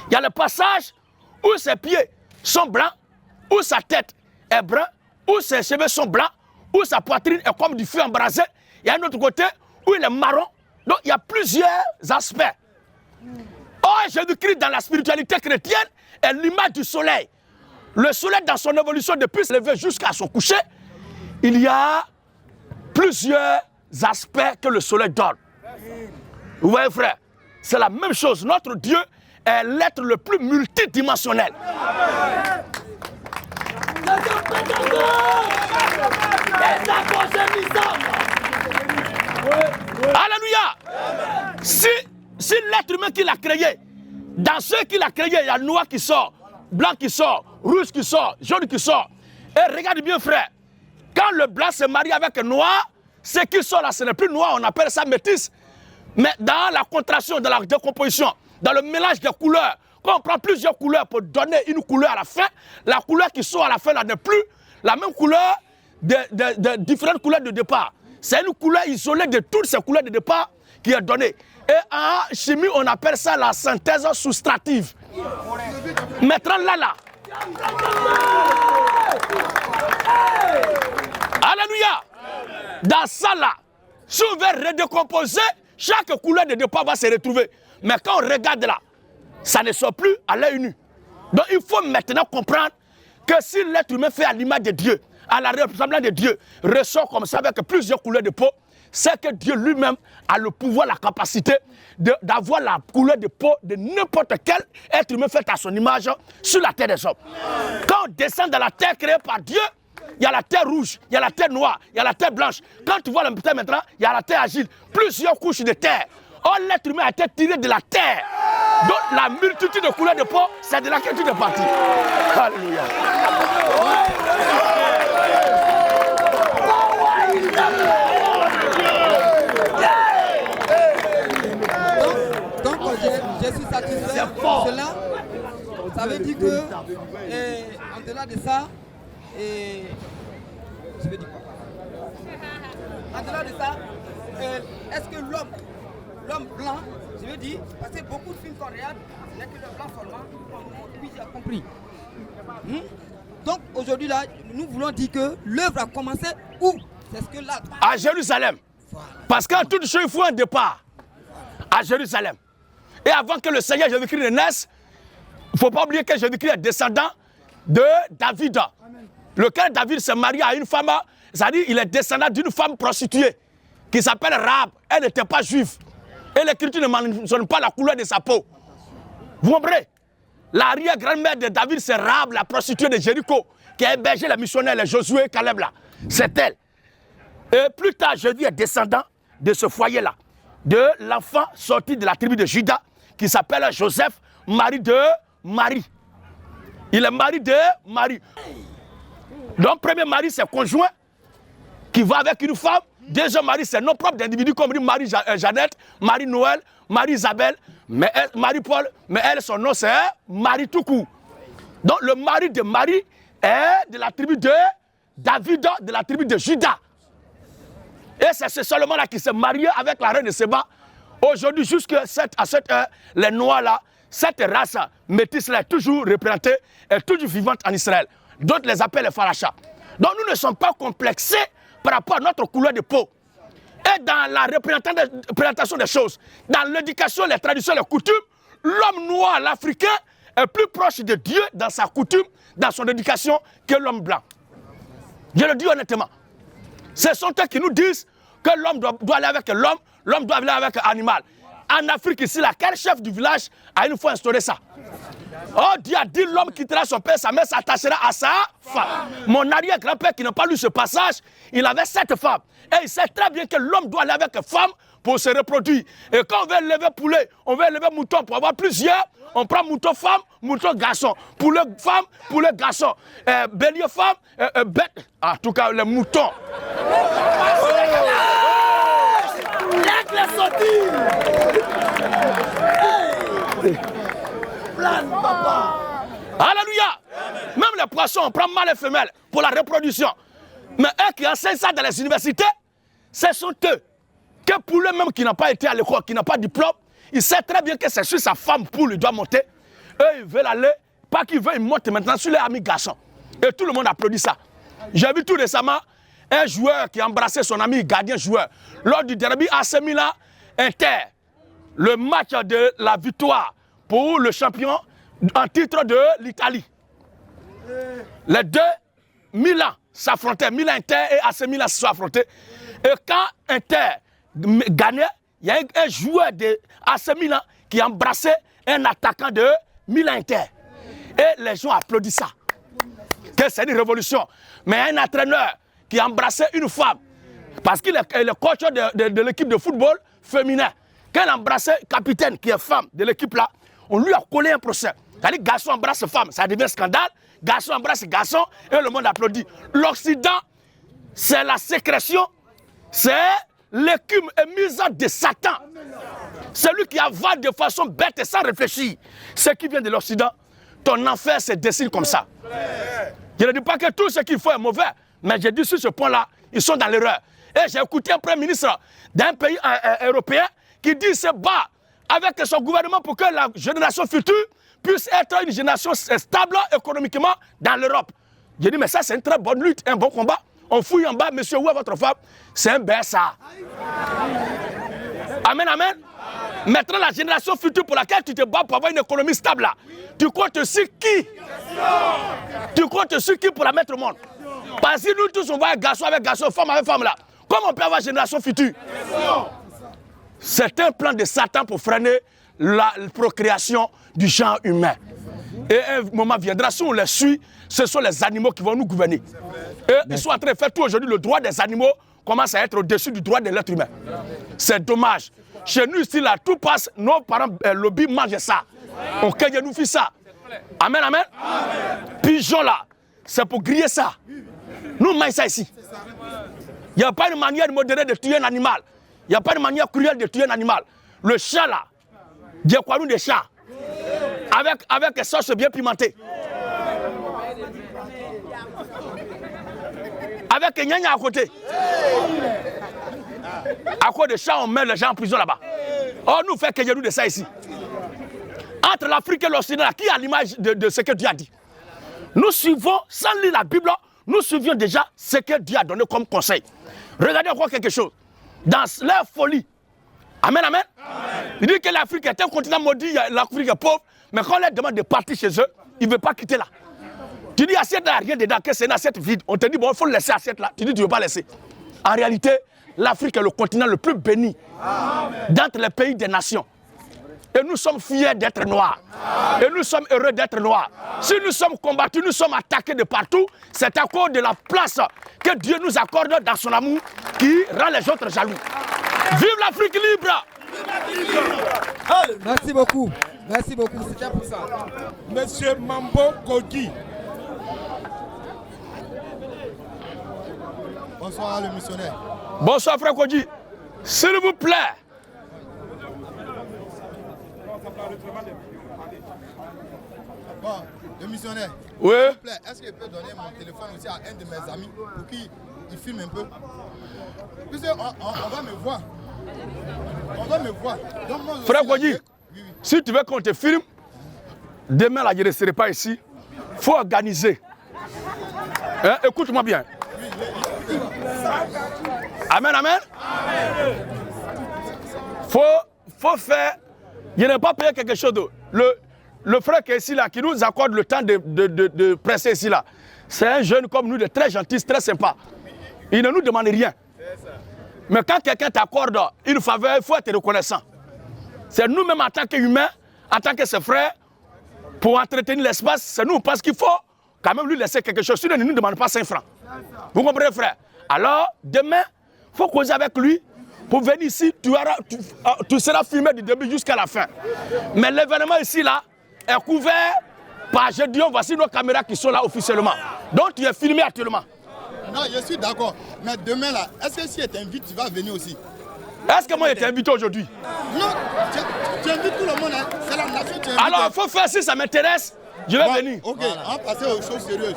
il y a le passage où ses pieds sont blancs, où sa tête est brun, où ses cheveux sont blancs, où sa poitrine est comme du feu embrasé. Il y a un autre côté où il est marron. Donc il y a plusieurs aspects. Or, Jésus-Christ dans la spiritualité chrétienne est l'image du soleil. Le soleil dans son évolution depuis se lever jusqu'à son coucher, il y a plusieurs aspects que le soleil donne. Vous voyez, frère, c'est la même chose. Notre Dieu est l'être le plus multidimensionnel. Alléluia. Si l'être humain qui l'a créé, dans ceux qu'il a créé, il y a noir qui sort, blanc qui sort, rouge qui sort, jaune qui sort. Et regarde bien, frère, quand le blanc se marie avec le noir, ce qui sort là, ce n'est plus noir, on appelle ça métis. Mais dans la contraction, dans la décomposition, dans le mélange des couleurs, quand on prend plusieurs couleurs pour donner une couleur à la fin, la couleur qui sort à la fin là n'est plus la même couleur de différentes couleurs de départ. C'est une couleur isolée de toutes ces couleurs de départ qui est donnée. Et en chimie, on appelle ça la synthèse soustrative. Maintenant là. Alléluia. Dans ça là, si on veut redécomposer, chaque couleur de départ va se retrouver. Mais quand on regarde là, ça ne sort plus à l'œil nu. Donc il faut maintenant comprendre que si l'être humain fait à l'image de Dieu, à la ressemblance de Dieu, ressort comme ça avec plusieurs couleurs de peau, c'est que Dieu lui-même a le pouvoir, la capacité d'avoir la couleur de peau de n'importe quel être humain fait à son image sur la terre des hommes. Quand on descend dans la terre créée par Dieu, il y a la terre rouge, il y a la terre noire, il y a la terre blanche. Quand tu vois la terre maintenant, il y a la terre agile, plusieurs couches de terre. Or, l'être humain a été tiré de la terre. Donc, la multitude de couleurs de peau, c'est de laquelle tu es parti. Alléluia. Donc, je suis satisfait de cela. Ça veut dire que, en-delà de ça, je veux dire quoi? En-delà de ça, est-ce que l'homme blanc, je veux dire, parce que beaucoup de films qu'on regarde, ce n'est que le blanc seulement, oui, j'ai compris. Donc aujourd'hui là, nous voulons dire que l'œuvre a commencé où? C'est ce que là. À Jérusalem. Parce qu'en toute chose, il faut un départ. À Jérusalem. Et avant que le Seigneur Jésus-Christ ne naisse, il ne faut pas oublier que Jésus-Christ est descendant de David. Lequel David s'est marié à une femme, c'est-à-dire il est descendant d'une femme prostituée qui s'appelle Rahab. Elle n'était pas juive. Et l'Écriture ne mentionne pas la couleur de sa peau. Vous comprenez? L'arrière-grand-mère de David, c'est Rahab, la prostituée de Jéricho, qui a hébergé les missionnaires, les Josué et Caleb là. C'est elle. Et plus tard, Jésus est descendant de ce foyer-là, de l'enfant sorti de la tribu de Juda, qui s'appelle Joseph, mari de Marie. Il est mari de Marie. Donc, premier mari, c'est conjoint, qui va avec une femme. Deuxième mari, c'est non propre d'individus comme Marie-Jeannette, Marie-Noël, Marie-Isabelle, Marie-Paul, mais elle, son nom, c'est Marie tout court. Donc, le mari de Marie est de la tribu de David, de la tribu de Juda. Et c'est seulement là qui s'est marié avec la reine de Séba. Aujourd'hui, jusqu'à cette heure, les Noirs là, cette race métisse-là est toujours représentée, est toujours vivante en Israël. D'autres les appellent les Farachas. Donc nous ne sommes pas complexés par rapport à notre couleur de peau. Et dans la représentation des choses, dans l'éducation, les traditions, les coutumes, l'homme noir, l'Africain, est plus proche de Dieu dans sa coutume, dans son éducation, que l'homme blanc. Je le dis honnêtement. Ce sont eux qui nous disent que l'homme doit aller avec l'homme, l'homme doit aller avec l'animal. En Afrique, ici, là, quel chef du village a une fois instauré ça? Oh, Dieu a dit l'homme quittera son père, sa mère s'attachera à sa femme. Mon arrière-grand-père qui n'a pas lu ce passage, il avait 7 femmes. Et il sait très bien que l'homme doit aller avec femme pour se reproduire. Et quand on veut élever poulet, on veut élever mouton pour avoir plusieurs, on prend mouton femme, mouton garçon. Poulet femme, poulet garçon. Bélier femme, bête. En tout cas, les moutons. Alléluia. Même les poissons, on prend mâle et femelle pour la reproduction. Mais eux qui enseignent ça dans les universités, ce sont eux. Que poulet même qui n'a pas été à l'école, qui n'a pas de diplôme, il sait très bien que c'est sur sa femme poule, il doit monter. Eux, ils veulent aller, pas qu'ils veulent, ils montent maintenant sur les amis garçons. Et tout le monde applaudit ça. J'ai vu tout récemment un joueur qui a embrassé son ami gardien joueur. Lors du derby AC Milan Inter, le match de la victoire pour le champion en titre de l'Italie. Les deux Milan s'affrontaient, Milan Inter et AC Milan se sont affrontés. Et quand Inter gagnait, il y a un joueur de AC Milan qui embrassait un attaquant de Milan Inter. Et les gens applaudissent ça. Que c'est une révolution. Mais un entraîneur qui embrassait une femme, parce qu'il est le coach de l'équipe de football féminin, quand il embrassait le capitaine qui est femme de l'équipe là, on lui a collé un procès. C'est-à-dire garçon embrasse femme, ça devient scandale. Garçon embrasse garçon et le monde applaudit. L'Occident, c'est la sécrétion, c'est l'écume émise de Satan. Celui qui avale de façon bête et sans réfléchir. Ce qui vient de l'Occident, ton enfer se dessine comme ça. Je ne dis pas que tout ce qu'il faut est mauvais, mais j'ai dit sur ce point-là, ils sont dans l'erreur. Et j'ai écouté un premier ministre d'un pays européen qui dit se bat avec son gouvernement pour que la génération future puisse être une génération stable économiquement dans l'Europe. J'ai dit, mais ça c'est une très bonne lutte, un bon combat. On fouille en bas, monsieur, où est votre femme? C'est un BSA. Amen, amen. Maintenant, la génération future pour laquelle tu te bats pour avoir une économie stable là, tu comptes sur qui? Tu comptes sur qui pour la mettre au monde? Parce que nous tous, on va être garçon avec garçon, femme avec femme là. Comment on peut avoir une génération future? C'est un plan de Satan pour freiner la procréation du genre humain. Et un moment viendra, si on les suit, ce sont les animaux qui vont nous gouverner. Et ils sont en train de faire tout aujourd'hui. Le droit des animaux commence à être au-dessus du droit de l'être humain. C'est dommage. Chez nous, ici, là, tout passe. Nos parents, lobby, mangent ça. On cueille, nous fait ça. Amen, amen. Pigeon là, c'est pour griller ça. Nous, mangeons ça ici. Il n'y a pas une manière modérée de tuer un animal. Il n'y a pas une manière cruelle de tuer un animal. Le chat là, il y a quoi nous des chats? Avec une sauce bien pimentée. Avec un gnagna à côté. À cause des chats, on met les gens en prison là-bas. Oh, nous fait que nous de ça ici. Entre l'Afrique et l'Occident, qui a l'image de ce que Dieu a dit? Nous suivons, sans lire la Bible, nous suivions déjà ce que Dieu a donné comme conseil. Regardez encore quelque chose. Dans leur folie, amen, amen. Il dit que l'Afrique est un continent maudit, l'Afrique est pauvre, mais quand on leur demande de partir chez eux, ils ne veulent pas quitter là. Tu dis assiette là, rien dedans, que c'est une assiette vide. On te dit, bon, il faut laisser assiette là. Tu dis, tu ne veux pas laisser. En réalité, l'Afrique est le continent le plus béni d'entre les pays des nations. Et nous sommes fiers d'être noirs. Et nous sommes heureux d'être noirs. Si nous sommes combattus, nous sommes attaqués de partout, c'est à cause de la place que Dieu nous accorde dans son amour qui rend les autres jaloux. Vive l'Afrique libre! Merci beaucoup. Merci beaucoup. C'était pour ça. Monsieur Mambo Kogi. Bonsoir le missionnaire. Bonsoir frère Kogi. S'il vous plaît. Bon, le missionnaire. Oui. S'il vous plaît, est-ce qu'il peut donner mon téléphone aussi à un de mes amis pour qu'il filme un peu? Puisqu'on va me voir. On va me voir. Donc, moi, frère Kogi, si tu veux qu'on te filme, Demain, là, je ne serai pas ici. Il faut organiser. Hein? Écoute-moi bien. Amen, amen. Faut faire. Je n'ai pas payé quelque chose d'autre. Le frère qui est ici, là, qui nous accorde le temps de presser ici, là, c'est un jeune comme nous, de très gentil, très sympa. Il ne nous demande rien. Mais quand quelqu'un t'accorde une faveur, il faut être reconnaissant. C'est nous-mêmes en tant qu'humains, en tant que ses frères, pour entretenir l'espace, c'est nous, parce qu'il faut quand même lui laisser quelque chose. Sinon, il ne nous demande pas 5 francs. Vous comprenez, frère? Alors, demain, il faut causer avec lui. Pour venir ici, tu seras filmé du début jusqu'à la fin. Mais l'événement ici, là, est couvert par Gédéon. Voici nos caméras qui sont là officiellement. Donc, tu es filmé actuellement. Non, je suis d'accord. Mais demain, là, est-ce que si tu t'invites, tu vas venir aussi? Est-ce que moi, je t'ai invité aujourd'hui? Non, tu invites tout le monde. Hein. C'est la nation qui t'invite. Alors, il faut faire, si ça m'intéresse, je vais venir. Ok, on va passer aux choses sérieuses.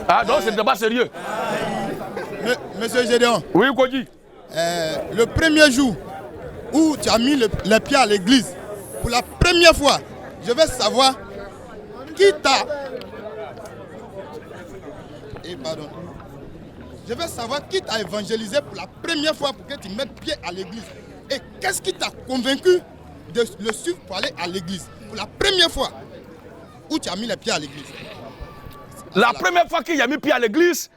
Ah, donc, c'est pas sérieux. Monsieur Gédéon. Oui, Kodji. Le premier jour où tu as mis les pieds à l'église, pour la première fois, je veux savoir qui t'a... pardon. Je veux savoir qui t'a évangélisé pour la première fois pour que tu mettes pied à l'église. Et qu'est-ce qui t'a convaincu de le suivre pour aller à l'église? Pour la première fois où tu as mis les pieds à l'église. La première fois qu'il a mis pied à l'église,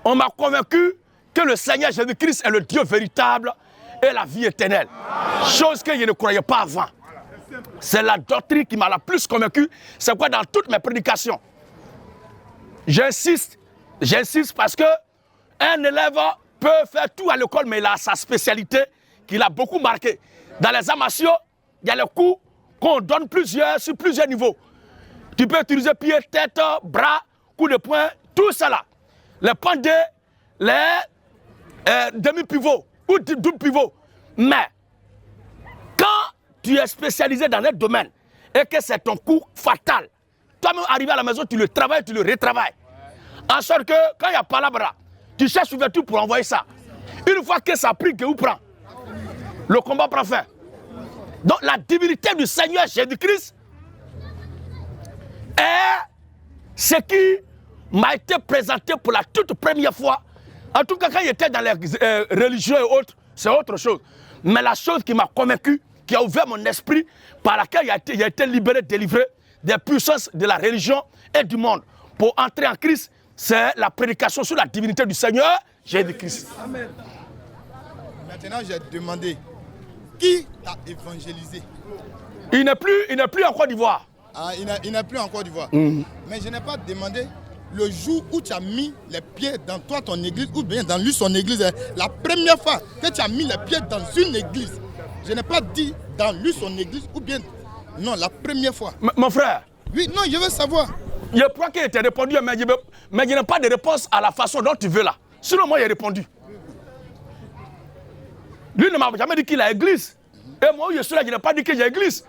on m'a convaincu que le Seigneur Jésus-Christ est le Dieu véritable et la vie éternelle. Chose que je ne croyais pas avant. C'est la doctrine qui m'a la plus convaincu. C'est quoi dans toutes mes prédications? J'insiste parce que un élève peut faire tout à l'école, mais il a sa spécialité qu'il a beaucoup marqué. Dans les arts martiaux, il y a les coups qu'on donne sur plusieurs niveaux. Tu peux utiliser pied, tête, bras, coup de poing, tout ça là. Les pendés, les demi-pivots ou double pivot. Mais quand tu es spécialisé dans un domaine et que c'est ton coup fatal, toi-même arrivé à la maison, tu le travailles, tu le retravailles. En sorte que quand il y a palabra, tu cherches ouverture pour envoyer ça. Une fois que ça prie, que vous prend, le combat prend fin. Donc la divinité du Seigneur Jésus-Christ est ce qui m'a été présenté pour la toute première fois. En tout cas, quand j'étais dans les religions et autres, c'est autre chose. Mais la chose qui m'a convaincu, qui a ouvert mon esprit, par laquelle il a été libéré, délivré des puissances de la religion et du monde, pour entrer en Christ, c'est la prédication sur la divinité du Seigneur Jésus-Christ. Amen. Maintenant, j'ai demandé, qui t'a évangélisé? Il n'est plus en Côte d'Ivoire. Ah, il n'est plus en Côte d'Ivoire. Mais je n'ai pas demandé le jour où tu as mis les pieds dans toi, ton église, ou bien dans lui, son église. La première fois que tu as mis les pieds dans une église, je n'ai pas dit dans lui, son église, ou bien... Non, la première fois. Mon frère. Oui, non, je veux savoir. Je crois qu'il t'a répondu, mais je n'ai pas de réponse à la façon dont tu veux là. Sinon, moi, j'ai répondu. Lui ne m'a jamais dit qu'il a église. Et moi, je suis là, je n'ai pas dit que j'ai église.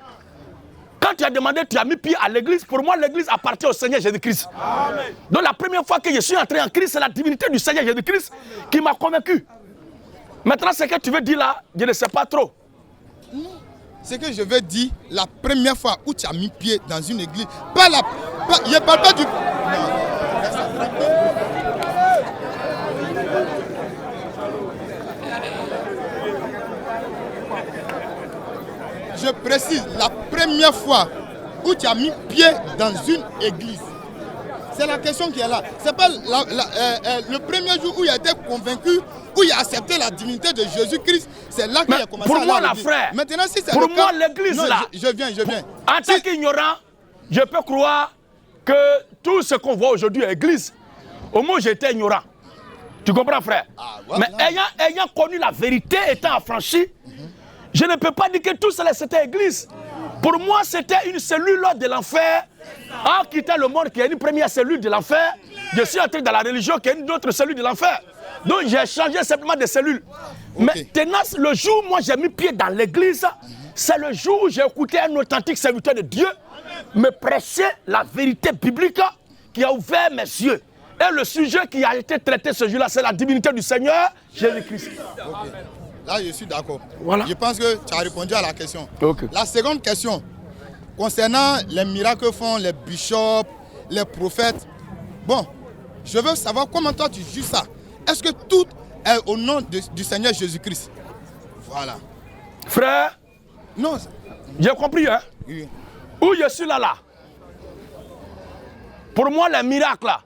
Quand tu as demandé, tu as mis pied à l'église. Pour moi, l'église appartient au Seigneur Jésus-Christ. Donc la première fois que je suis entré en Christ, c'est la divinité du Seigneur Jésus-Christ qui m'a convaincu. Maintenant, ce que tu veux dire là, je ne sais pas trop. Ce que je veux dire, la première fois où tu as mis pied dans une église, je ne parle pas du... Je précise, la première fois où tu as mis pied dans une église. C'est la question qui est là. C'est pas le premier jour où il a été convaincu, où il a accepté la divinité de Jésus-Christ. C'est là qu'il a commencé à aller à l'église. Frère, maintenant, si c'est pour le moi, cas, l'église non, là. Je viens. En tant qu'ignorant, je peux croire que tout ce qu'on voit aujourd'hui à l'église, au moins j'étais ignorant. Tu comprends, frère? Voilà. Mais ayant connu la vérité, étant affranchi, je ne peux pas dire que tout cela c'était l'église. Pour moi, c'était une cellule de l'enfer. En quittant le monde qui est une première cellule de l'enfer, je suis entré dans la religion qui est une autre cellule de l'enfer. Donc j'ai changé simplement de cellule. Okay. Maintenant, le jour où moi j'ai mis pied dans l'église, c'est le jour où j'ai écouté un authentique serviteur de Dieu me prêcher la vérité biblique qui a ouvert mes yeux. Et le sujet qui a été traité ce jour-là, c'est la divinité du Seigneur Jésus-Christ. Okay. Là, je suis d'accord. Voilà. Je pense que tu as répondu à la question. Okay. La seconde question. concernant les miracles que font les bishops, les prophètes, bon, je veux savoir comment toi tu juges ça. Est-ce que tout est au nom du Seigneur Jésus-Christ? Voilà. Frère, non, j'ai compris, hein? Oui. Où je suis là. Pour moi, les miracles, là,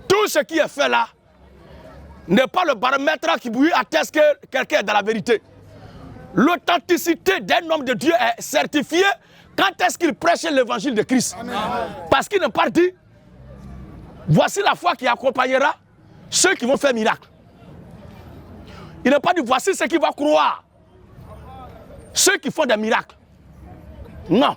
tout ce qui est fait là, n'est pas le baromètre qui vous atteste que quelqu'un est dans la vérité. L'authenticité d'un homme de Dieu est certifiée quand est-ce qu'il prêche l'évangile de Christ. Amen. Parce qu'il n'a pas dit, voici la foi qui accompagnera ceux qui vont faire miracle. Il n'a pas dit, voici ceux qui vont croire, ceux qui font des miracles. Non.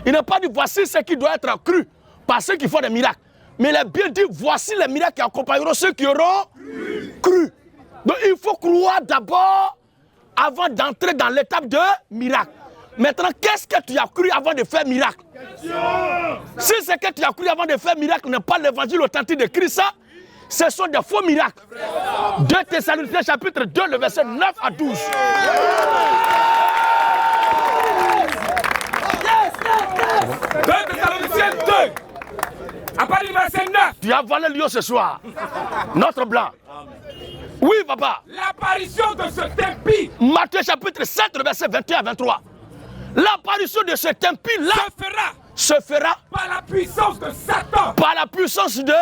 Il n'a pas dit, voici ce qui doit être cru par ceux qui font des miracles. Mais il a bien dit, voici les miracles qui accompagneront ceux qui auront cru. Donc il faut croire d'abord avant d'entrer dans l'étape de miracle. Maintenant, qu'est-ce que tu as cru avant de faire miracle? Si ce que tu as cru avant de faire miracle n'est pas l'évangile authentique de Christ, ce sont des faux miracles. 2 Thessaloniciens chapitre 2, le verset 9 à 12. 2 Thessaloniciens 2. À partir du verset 9. Tu as volé le lion ce soir. Notre blanc. Oui, papa. L'apparition de ce impie. Matthieu chapitre 7, le verset 21 à 23. L'apparition de cet impie-là se fera par la puissance de Satan. Par la puissance de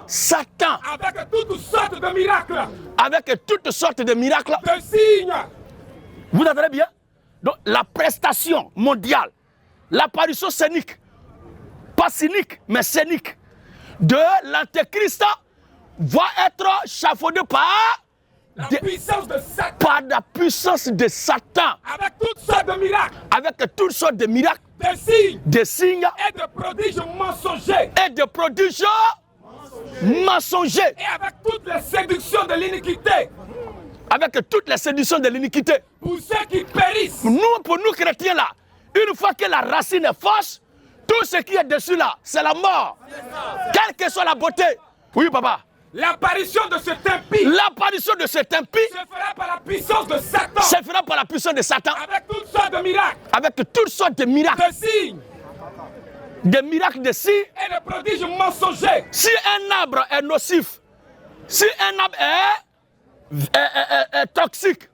Satan. Avec toutes sortes de miracles. Avec toutes sortes de miracles. De signes. Vous entendez bien? Donc la prestation mondiale, l'apparition scénique, pas cynique, mais scénique, de l'antéchrist va être chapeaudée par la puissance de Satan. Par la puissance de Satan. Avec toutes sortes de miracles. Avec toutes sortes de miracles. Des signes. Et de prodiges mensongers. Et de prodiges mensongers. Et avec toutes les séductions de l'iniquité. Avec toutes les séductions de l'iniquité. Pour ceux qui périssent. Nous, pour nous chrétiens là, une fois que la racine est fausse, tout ce qui est dessus là, c'est la mort. Quelle que soit la beauté. Oui, papa. L'apparition de cet impie. L'apparition de cet impie. Se fera par la puissance de Satan. Se fera par la puissance de Satan. Avec toutes sortes de miracles. Avec toutes sortes de miracles. De signes. Des miracles de signes. Et de prodiges mensongers. Si un arbre est nocif, si un arbre est toxique,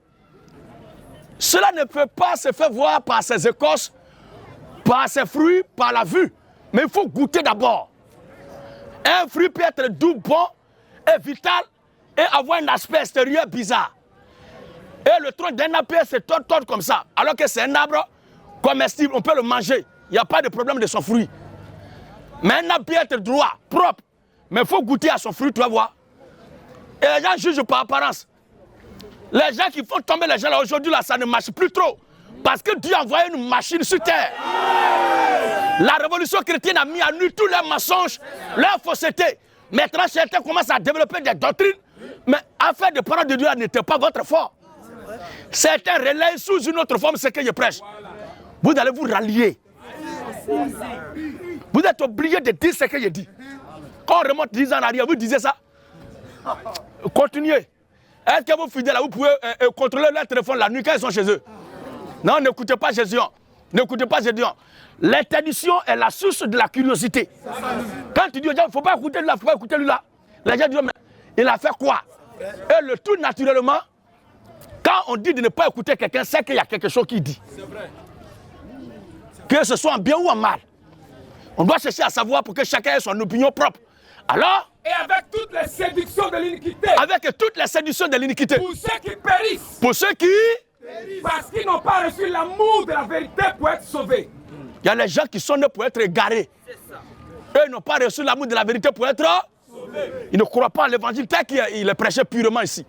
cela ne peut pas se faire voir par ses écorces, par ses fruits, par la vue. Mais il faut goûter d'abord. Un fruit peut être doux, bon, et vital, et avoir un aspect extérieur bizarre. Et le tronc d'un arbre se tord comme ça, alors que c'est un arbre comestible, on peut le manger. Il n'y a pas de problème de son fruit. Mais un arbre peut être droit, propre, mais il faut goûter à son fruit, tu vas voir. Et les gens jugent par apparence. Les gens qui font tomber les gens là aujourd'hui, là, ça ne marche plus trop. Parce que Dieu a envoyé une machine sur terre. La révolution chrétienne a mis à nu tous les mensonges, leurs faussetés. Maintenant, certains commencent à développer des doctrines, mais afin de parole de Dieu n'était pas votre fort. Certains relayent sous une autre forme ce que je prêche. Vous allez vous rallier. Vous êtes obligé de dire ce que je dis. Quand on remonte 10 ans en arrière, vous disiez ça. Continuez. Est-ce que vos fidèles, vous pouvez contrôler leur téléphone la nuit quand ils sont chez eux? Non, n'écoutez pas Jésus. N'écoutez pas Jésus. L'interdiction est la source de la curiosité. Quand tu dis aux gens, il ne faut pas écouter lui là, il ne faut pas écouter lui là. Les gens disent, mais il a fait quoi? Et le tout naturellement, quand on dit de ne pas écouter quelqu'un, c'est qu'il y a quelque chose qui dit. C'est vrai. Que ce soit en bien ou en mal. On doit chercher à savoir pour que chacun ait son opinion propre. Alors? Et avec toutes les séductions de l'iniquité. Avec toutes les séductions de l'iniquité. Pour ceux qui périssent. Pour ceux qui... Parce qu'ils n'ont pas reçu l'amour de la vérité pour être sauvés. Il y a les gens qui sont nés pour être égarés. Eux n'ont pas reçu l'amour de la vérité pour être sauvés. Ils ne croient pas à l'évangile tel qu'il est prêché purement ici.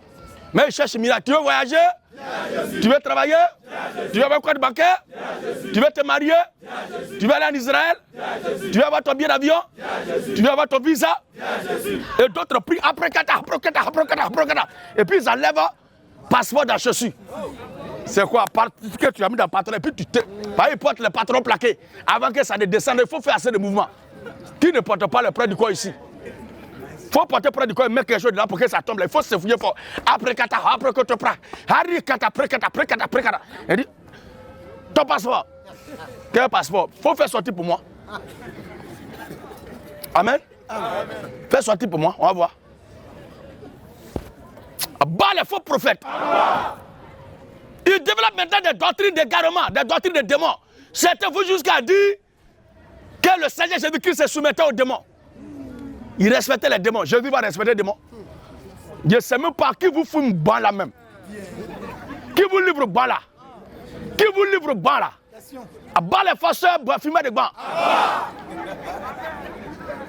Mais ils cherchent miracle. Tu veux voyager? Tu veux travailler? Tu veux avoir un compte bancaire? Tu veux te marier? Tu veux aller en Israël? Tu veux avoir ton billet d'avion? Tu veux avoir ton visa? Et d'autres prient après kata. Et puis ils enlèvent passeport dans la chaussure. C'est quoi? Parce que tu as mis dans le patron et puis tu te... Ils portent le patron plaqué. Avant que ça ne descende, il faut faire assez de mouvements. Qui ne porte pas le près du corps ici? Il faut porter près du corps et mettre quelque chose dedans pour que ça tombe là. Il faut se fouiller fort. Après kata, après que tu prends. Harry kata, après kata. Il dit, ton passeport. Quel passeport? Il faut faire sortir pour moi. Amen. Fais sortir pour moi, on va voir. Bas les faux prophètes. Ils développent maintenant des doctrines d'égarement, des doctrines de démons. Certains vont jusqu'à dire que le Seigneur Jésus-Christ se soumettait aux démons. Il respectait les démons. Jésus va respecter les démons. Je ne sais même pas qui vous fout une balle là même. Qui vous livre balle là? Qui vous livre balle là? Bas les pasteurs fumer des bancs.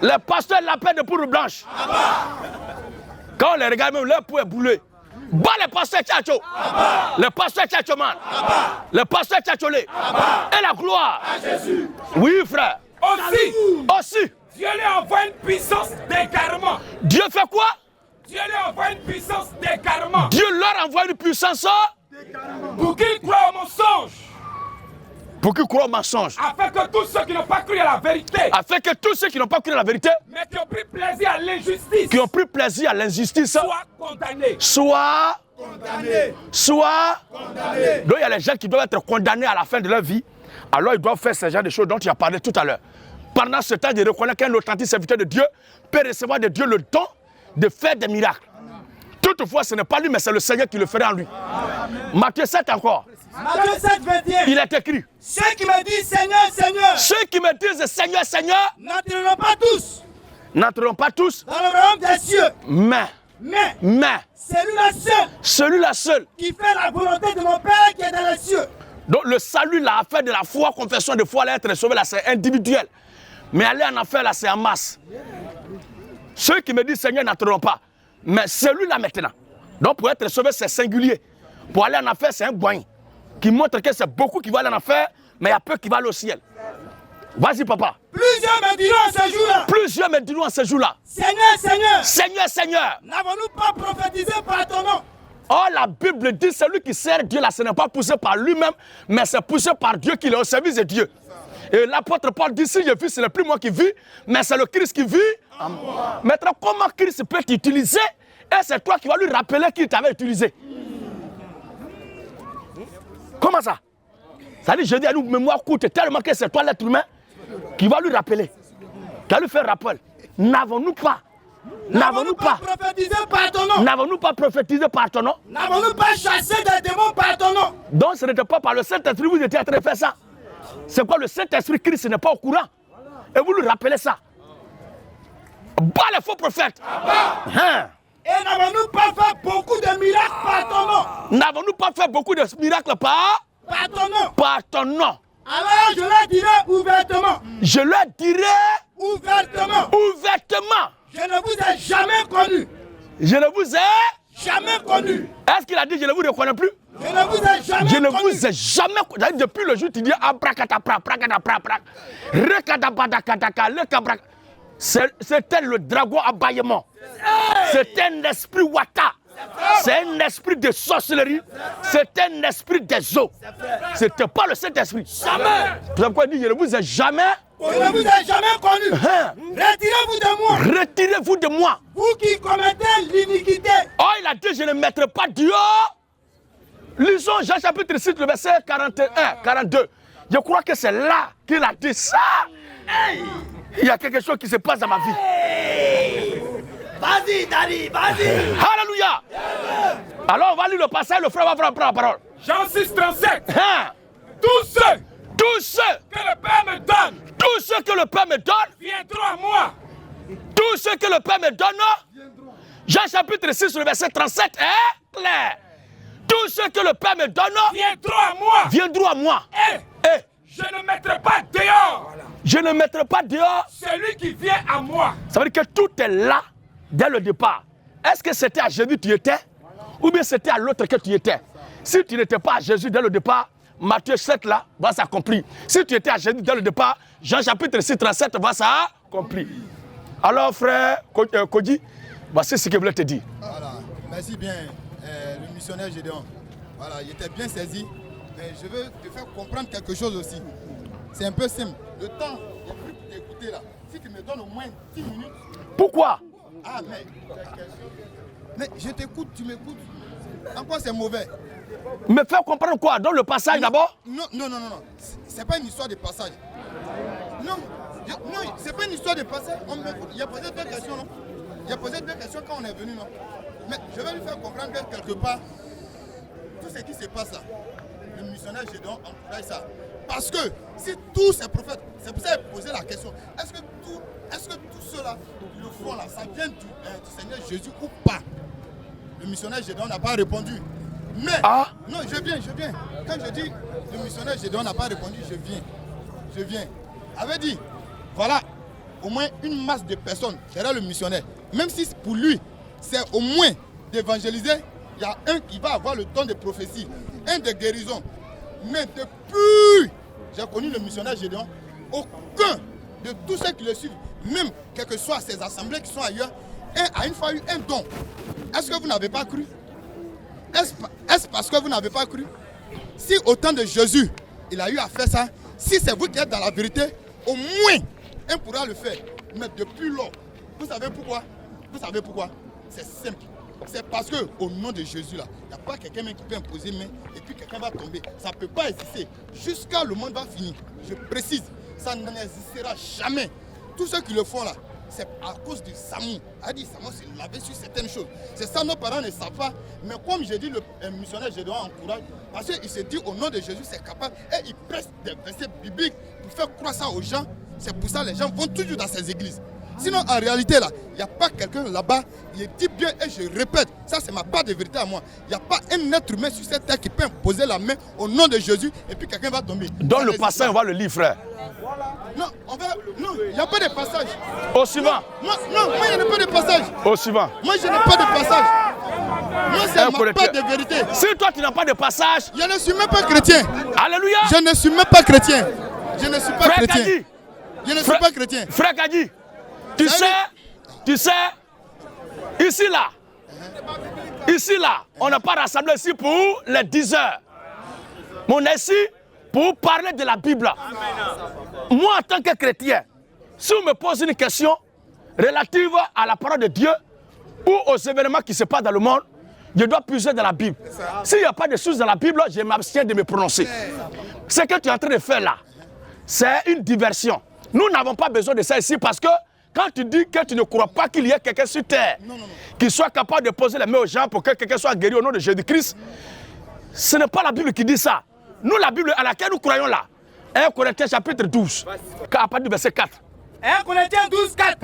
Les pasteurs la paix de poudre blanche. Quand on les regarde même, leur peau est boulée. Bas les pasteurs tchatcho. Les pasteurs tchatchoman. Les pasteurs tchatcholé. Et la gloire. À Jésus. Oui, frère. Aussi. Dieu lui envoie une puissance d'égarement. Dieu fait quoi? Dieu lui envoie une puissance d'égarement. Dieu leur envoie une puissance pour qu'ils croient au mensonge. Pour qu'ils croient au mensonge. Afin que tous ceux qui n'ont pas cru à la vérité. Afin que tous ceux qui n'ont pas cru à la vérité. Mais qui ont pris plaisir à l'injustice. Qui ont pris plaisir à l'injustice. Soient condamnés. Soit condamnés. Donc il y a les gens qui doivent être condamnés à la fin de leur vie. Alors ils doivent faire ce genre de choses dont tu as parlé tout à l'heure. Pendant ce temps, ils reconnaissent qu'un authentique serviteur de Dieu peut recevoir de Dieu le don de faire des miracles. Toutefois, ce n'est pas lui, mais c'est le Seigneur qui le fera en lui. Matthieu 7 encore. Matthieu 7, 21. Il est écrit. Ceux qui me disent Seigneur, Seigneur. Ceux qui me disent Seigneur, Seigneur. N'entreront pas tous. N'entreront pas tous. Dans le royaume des cieux. Mais. Celui-là seul. Celui-là seul. Qui fait la volonté de mon Père qui est dans les cieux. Donc le salut, l'affaire de la foi, confession de foi, l'être sauvé, là, c'est individuel. Mais aller en enfer, là, c'est en masse. Ceux qui me disent Seigneur n'entreront pas. Mais celui-là maintenant. Donc pour être sauvé, c'est singulier. Pour aller en enfer, c'est un boin. Qui montre que c'est beaucoup qui vont aller en enfer, mais il y a peu qui vont aller au ciel. Vas-y, papa. Plusieurs me diront en ce jour-là. Plusieurs me diront en ce jour-là. Seigneur, Seigneur. Seigneur, Seigneur. N'avons-nous pas prophétisé par ton nom? Oh, la Bible dit celui qui sert Dieu là, ce n'est pas poussé par lui-même, mais c'est poussé par Dieu qui est au service de Dieu. Et l'apôtre Paul dit, si je vis, ce n'est plus moi qui vis, mais c'est le Christ qui vit en moi. Maintenant, comment Christ peut t'utiliser et c'est toi qui vas lui rappeler qu'il t'avait utilisé? Comment ça? Ça dit, je dis à nous, mémoire courte, tellement que c'est toi l'être humain qui va lui rappeler, qui va lui faire rappel. N'avons-nous pas prophétisé par ton nom? N'avons-nous pas prophétisé par ton nom? N'avons-nous pas chassé des démons par ton nom? Donc ce n'était pas par le Saint-Esprit que vous étiez en train de faire ça. C'est quoi le Saint-Esprit? Christ n'est pas au courant. Et vous lui rappelez ça. Bas les faux prophètes. Hein? Et n'avons-nous pas fait beaucoup de miracles par ton nom? N'avons-nous pas fait beaucoup de miracles par ton nom? Par ton nom. Alors je leur dirai ouvertement. Je leur dirai ouvertement. Je ne vous ai jamais connu. Je ne vous ai jamais connu. Est-ce qu'il a dit je ne vous reconnais plus? Je ne vous ai jamais connu. Je ne vous ai jamais connu. Depuis le jour où tu dis abracadabra, c'était le dragon abaillement. C'était un esprit wata. C'est un esprit de sorcellerie. C'est un esprit des eaux. C'était pas le Saint-Esprit. Jamais. C'est pourquoi il dit je ne vous ai jamais. Je ne vous ai jamais connu. Retirez-vous de moi. Retirez-vous de moi. Vous qui commettez l'iniquité. Oh, il a dit je ne mettrai pas dehors. Lisons Jean chapitre 6, le verset 41, 42. Je crois que c'est là qu'il a dit ça. Il y a quelque chose qui se passe dans ma vie. Vas-y, Daddy, vas-y. Alléluia. Alors on va lire le passage, le frère va prendre la parole. Jean 6, 37. Tous ceux que le Père me donne. Tous ceux que le Père me donne. Viendront à moi. Tous ceux que le Père me donne. Jean chapitre 6, le verset 37 est clair. Tous ceux que le Père me donne. Viendront à moi. Viendront à moi. Et je ne mettrai pas dehors. Je ne mettrai pas dehors. Celui qui vient à moi. Ça veut dire que tout est là dès le départ. Est-ce que c'était à Jésus que tu étais? Ou bien c'était à l'autre que tu étais? Si tu n'étais pas à Jésus dès le départ, Matthieu 7 là va s'accomplir. Si tu étais à Jésus dès le départ, Jean chapitre 6, 37 va s'accomplir. Alors frère Kodji, voici ce que je voulais te dire. Voilà, merci bien le missionnaire Gédéon. Voilà, il était bien saisi. Mais je veux te faire comprendre quelque chose aussi. C'est un peu simple. Le temps d'écouter là, si tu me donnes au moins 10 minutes. Pourquoi? Ah mais je t'écoute, tu m'écoutes. En quoi c'est mauvais? Me faire comprendre quoi? Dans le passage d'abord? Non. C'est pas une histoire de passage. Non, c'est pas une histoire de passage. Il a posé deux questions, non? Il a posé deux questions quand on est venu, non? Mais je vais lui faire comprendre que quelque part, tout ce qui se passe là, le missionnaire Gédéon encourage ça. Parce que si tous ces prophètes, c'est pour ça qu'il a posé la question, est-ce que tout cela, le font là, ça vient du Seigneur Jésus ou pas? Le missionnaire Gédéon n'a pas répondu. Mais, non, je viens. Quand je dis le missionnaire Gédéon n'a pas répondu, je viens. Avait dit, voilà, au moins une masse de personnes derrière le missionnaire. Même si pour lui, c'est au moins d'évangéliser, il y a un qui va avoir le don de prophétie, un de guérison. Mais depuis, j'ai connu le missionnaire Gédéon, aucun de tous ceux qui le suivent, même quelles que soient ces assemblées qui sont ailleurs, a une fois eu un don. Est-ce que vous n'avez pas cru? Est-ce parce que vous n'avez pas cru? Si au temps de Jésus, il a eu à faire ça, si c'est vous qui êtes dans la vérité, au moins, un pourra le faire. Mais depuis lors, vous savez pourquoi? C'est simple. C'est parce qu'au nom de Jésus, là, il n'y a pas quelqu'un qui peut imposer main et puis quelqu'un va tomber. Ça ne peut pas exister. Jusqu'à le monde va finir. Je précise, ça n'existera jamais. Tous ceux qui le font là, c'est à cause de Samou. A dit Samou s'est lavé sur certaines choses. C'est ça, nos parents ne savent pas. Mais comme j'ai dit, le missionnaire Gédéon encourage, parce qu'il se dit au nom de Jésus, c'est capable. Et il presse des versets bibliques pour faire croire ça aux gens. C'est pour ça que les gens vont toujours dans ces églises. Sinon, en réalité, là, il n'y a pas quelqu'un là-bas, il dit bien, et je répète, ça c'est ma part de vérité à moi. Il n'y a pas un être humain sur cette terre qui peut poser la main au nom de Jésus et puis quelqu'un va tomber. Dans le passage, on va le lire, frère. Non, il n'y a pas de passage. Au suivant. Moi, il n'y a pas de passage. Au suivant. Moi, je n'ai pas de passage. Moi, c'est ma part de vérité. Si toi, tu n'as pas de passage, je ne suis même pas chrétien. Alléluia. Je ne suis même pas chrétien. Je ne suis pas chrétien. Je ne suis pas chrétien. Frère Kadi, tu sais, ici là, on n'a pas rassemblé ici pour les 10 heures. Mais on est ici pour parler de la Bible. Moi, en tant que chrétien, si on me pose une question relative à la parole de Dieu ou aux événements qui se passent dans le monde, je dois puiser dans la Bible. S'il n'y a pas de source dans la Bible, je m'abstiens de me prononcer. Ce que tu es en train de faire là, c'est une diversion. Nous n'avons pas besoin de ça ici parce que quand tu dis que tu ne crois pas qu'il y ait quelqu'un sur terre qui soit capable de poser les mains aux gens pour que quelqu'un soit guéri au nom de Jésus-Christ, ce n'est pas la Bible qui dit ça. Nous, la Bible à laquelle nous croyons là, 1 Corinthiens chapitre 12, à partir du verset 4. 1 Corinthiens 12, 4.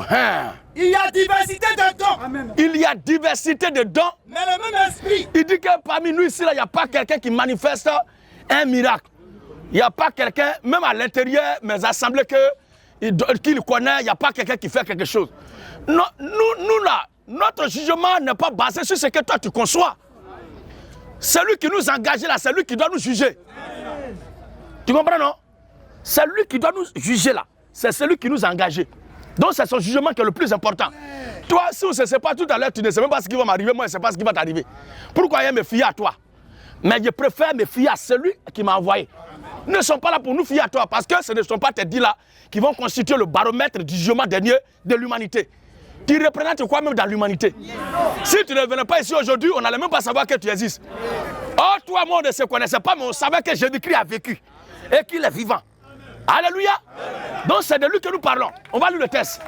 Il y a diversité de dons. Amen. Il y a diversité de dons. Mais le même esprit. Il dit que parmi nous ici, il n'y a pas quelqu'un qui manifeste un miracle. Il n'y a pas quelqu'un, même à l'intérieur, mes assemblées qu'il connaît, il n'y a pas quelqu'un qui fait quelque chose. Nous là, notre jugement n'est pas basé sur ce que toi tu conçois. Celui qui nous engage là, c'est lui qui doit nous juger. Tu comprends, non? C'est lui qui doit nous juger là. C'est celui qui nous a engagés. Donc c'est son jugement qui est le plus important. Toi, si on ne sait pas tout à l'heure, tu ne sais même pas ce qui va m'arriver, moi je ne sais pas ce qui va t'arriver. Pourquoi il me fier à toi? Mais je préfère me fier à celui qui m'a envoyé. Ils ne sont pas là pour nous fier à toi, parce que ce ne sont pas tes dits là qui vont constituer le baromètre du jugement dernier de l'humanité. Tu représentes quoi même dans l'humanité? Si tu ne venais pas ici aujourd'hui, on n'allait même pas savoir que tu existes. Oh, toi, moi, on ne se connaissait pas, mais on savait que Jésus-Christ a vécu et qu'il est vivant. Alléluia. Donc c'est de lui que nous parlons. On va lire le texte.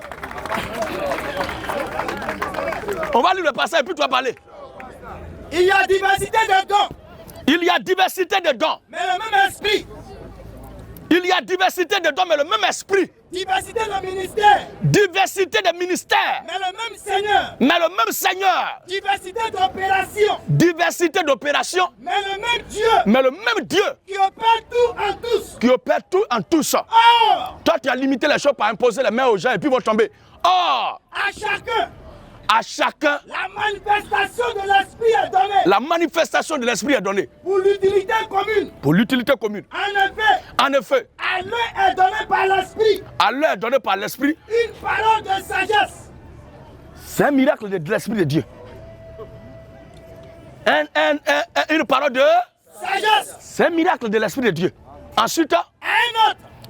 On va lire le passage et puis tu vas parler. Il y a diversité de dons. Il y a diversité de dons. Mais le même esprit. Il y a diversité de dons, mais le même esprit. Diversité de ministères. Diversité de ministères. Mais le même Seigneur. Mais le même Seigneur. Diversité d'opérations. Diversité d'opérations. Mais le même Dieu. Mais le même Dieu. Qui opère tout en tous. Qui opère tout en tous. Or. Toi, tu as limité les choses par imposer les mains aux gens et puis ils vont tomber. Or. À chacun. À chacun. La manifestation de l'esprit est donnée. La manifestation de l'esprit est donnée. Pour l'utilité commune. Pour l'utilité commune. En effet. À l'un est donné par l'esprit. À l'un est donné par l'esprit. Une parole de sagesse. C'est un miracle de l'esprit de Dieu. Une parole de sagesse. C'est un miracle de l'esprit de Dieu. Ensuite.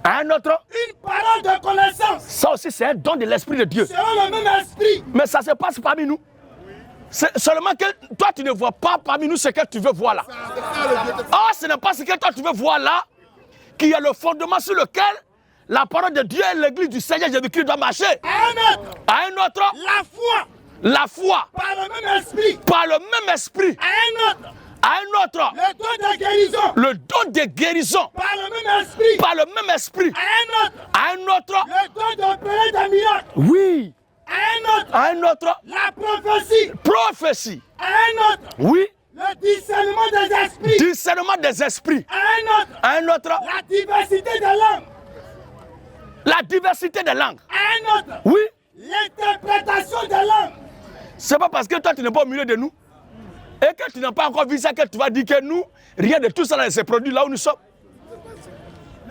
Un autre. Une parole de connaissance. Ça aussi, c'est un don de l'esprit de Dieu. Selon le même esprit. Mais ça se passe parmi nous. C'est seulement que toi, tu ne vois pas parmi nous ce que tu veux voir là. Ah, ce n'est pas ce que toi, tu veux voir là, qui est le fondement sur lequel la parole de Dieu et l'église du Seigneur Jésus-Christ doit marcher. À un autre. La foi. La foi. Par le même esprit. Par le même esprit. À un autre. Le don de guérison. Le don de guérison. Par le même esprit. Par le même esprit. À un autre. Le don d'opérer des miracles. Oui. À un autre. La prophétie. Prophétie. À un autre. Oui. Le discernement des esprits. Discernement des esprits. À un autre. La diversité des langues. La diversité des langues. À un autre. Oui. L'interprétation des langues. C'est pas parce que toi tu n'es pas au milieu de nous et que tu n'as pas encore vu ça que tu vas dire que nous, rien de tout ça ne se produit là où nous sommes.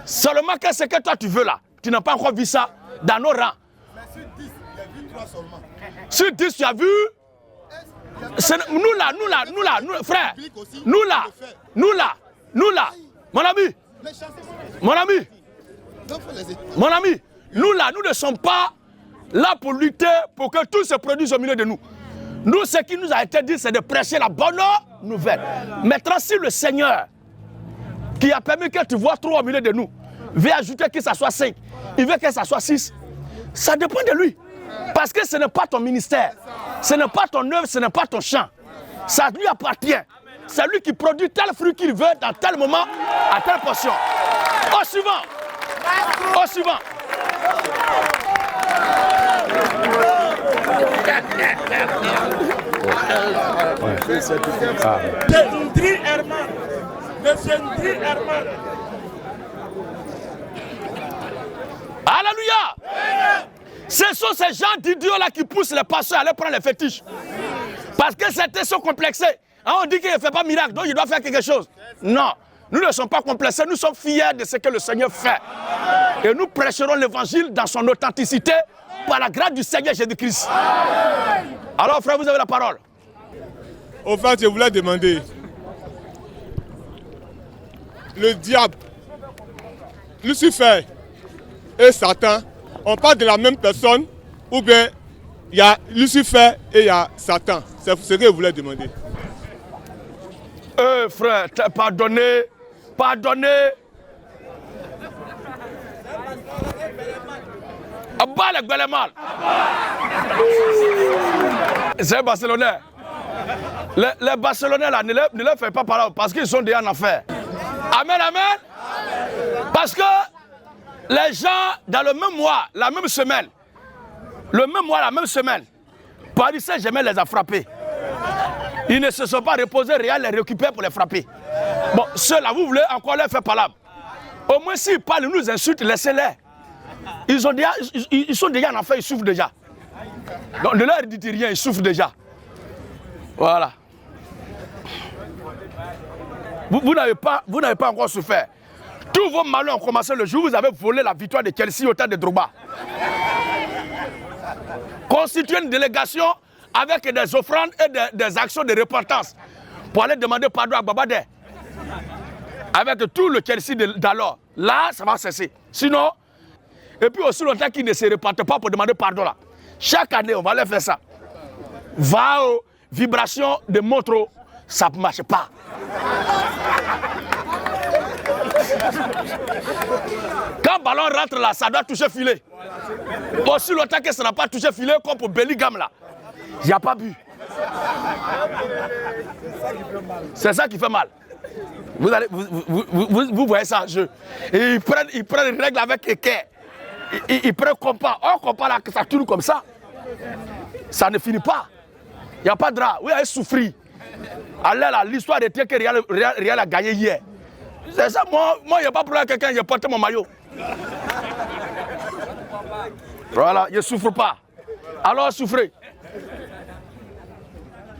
Seulement que ce que toi tu veux là, tu n'as pas encore vu ça dans nos rangs. Mais sur 10, il y a vu 3 seulement. Sur 10, tu as vu. Nous là, frère. Nous là. Mon ami, nous là, nous ne sommes pas là pour lutter pour que tout se produise au milieu de nous. Nous, ce qui nous a été dit, c'est de prêcher la bonne nouvelle. Maintenant, si le Seigneur, qui a permis que tu vois 3 au milieu de nous, veut ajouter que ça soit 5, il veut que ça soit 6, ça dépend de lui. Parce que ce n'est pas ton ministère, ce n'est pas ton œuvre, ce n'est pas ton champ. Ça lui appartient. C'est lui qui produit tel fruit qu'il veut dans tel moment, à telle portion. Au suivant. Au suivant. Alléluia. Ce sont ces gens d'idiots là qui poussent les pasteurs à aller prendre les fétiches. Parce que certains sont complexés. On dit qu'il ne fait pas miracle, donc il doit faire quelque chose. Non, nous ne sommes pas complexés, nous sommes fiers de ce que le Seigneur fait. Et nous prêcherons l'évangile dans son authenticité par la grâce du Seigneur Jésus-Christ. Alors frère, vous avez la parole. Au fait, je voulais demander, le diable, Lucifer et Satan, on parle de la même personne ou bien il y a Lucifer et il y a Satan? C'est ce que je voulais demander. Frère, pardonnez. Abba le Guelemal. C'est un Barcelonais. Les Barcelonais là, ne leur faites pas parole parce qu'ils sont déjà en affaire. Amen, amen. Parce que les gens, dans le même mois, la même semaine, Paris Saint-Germain les a frappés. Ils ne se sont pas reposés, Real les récupère pour les frapper. Bon, ceux-là, vous voulez encore leur faire parole. Au moins, s'ils parlent, ils nous insultent, laissez-les. Ils sont déjà en enfer, ils souffrent déjà. Donc, ne leur dites rien, ils souffrent déjà. Voilà. Vous n'avez pas encore souffert. Tous vos malheurs ont commencé le jour où vous avez volé la victoire de Chelsea au temps de Drogba. Constituer une délégation avec des offrandes et des actions de repentance pour aller demander pardon à Babadé. Avec tout le Chelsea d'alors. Là, ça va cesser. Sinon, et puis aussi longtemps qu'ils ne se repentent pas pour demander pardon là. Chaque année, on va leur faire ça. Va aux vibrations de montre, ça ne marche pas. Quand le ballon rentre là, ça doit toucher filet. Aussi longtemps que ça n'a pas touché filet, comme pour Bellingham là. Il n'y a pas bu. C'est ça qui fait mal. Vous voyez ça en jeu. Et ils prennent une règle avec équerre. Ils prennent compas. On compas là, que ça tourne comme ça. Ça ne finit pas. Il n'y a pas de drap. Oui, elle souffrit. Allez là, l'histoire était que Real a gagné hier. C'est ça, moi, il n'y a pas pour quelqu'un, j'ai porté mon maillot. Voilà, je ne souffre pas. Alors souffrez.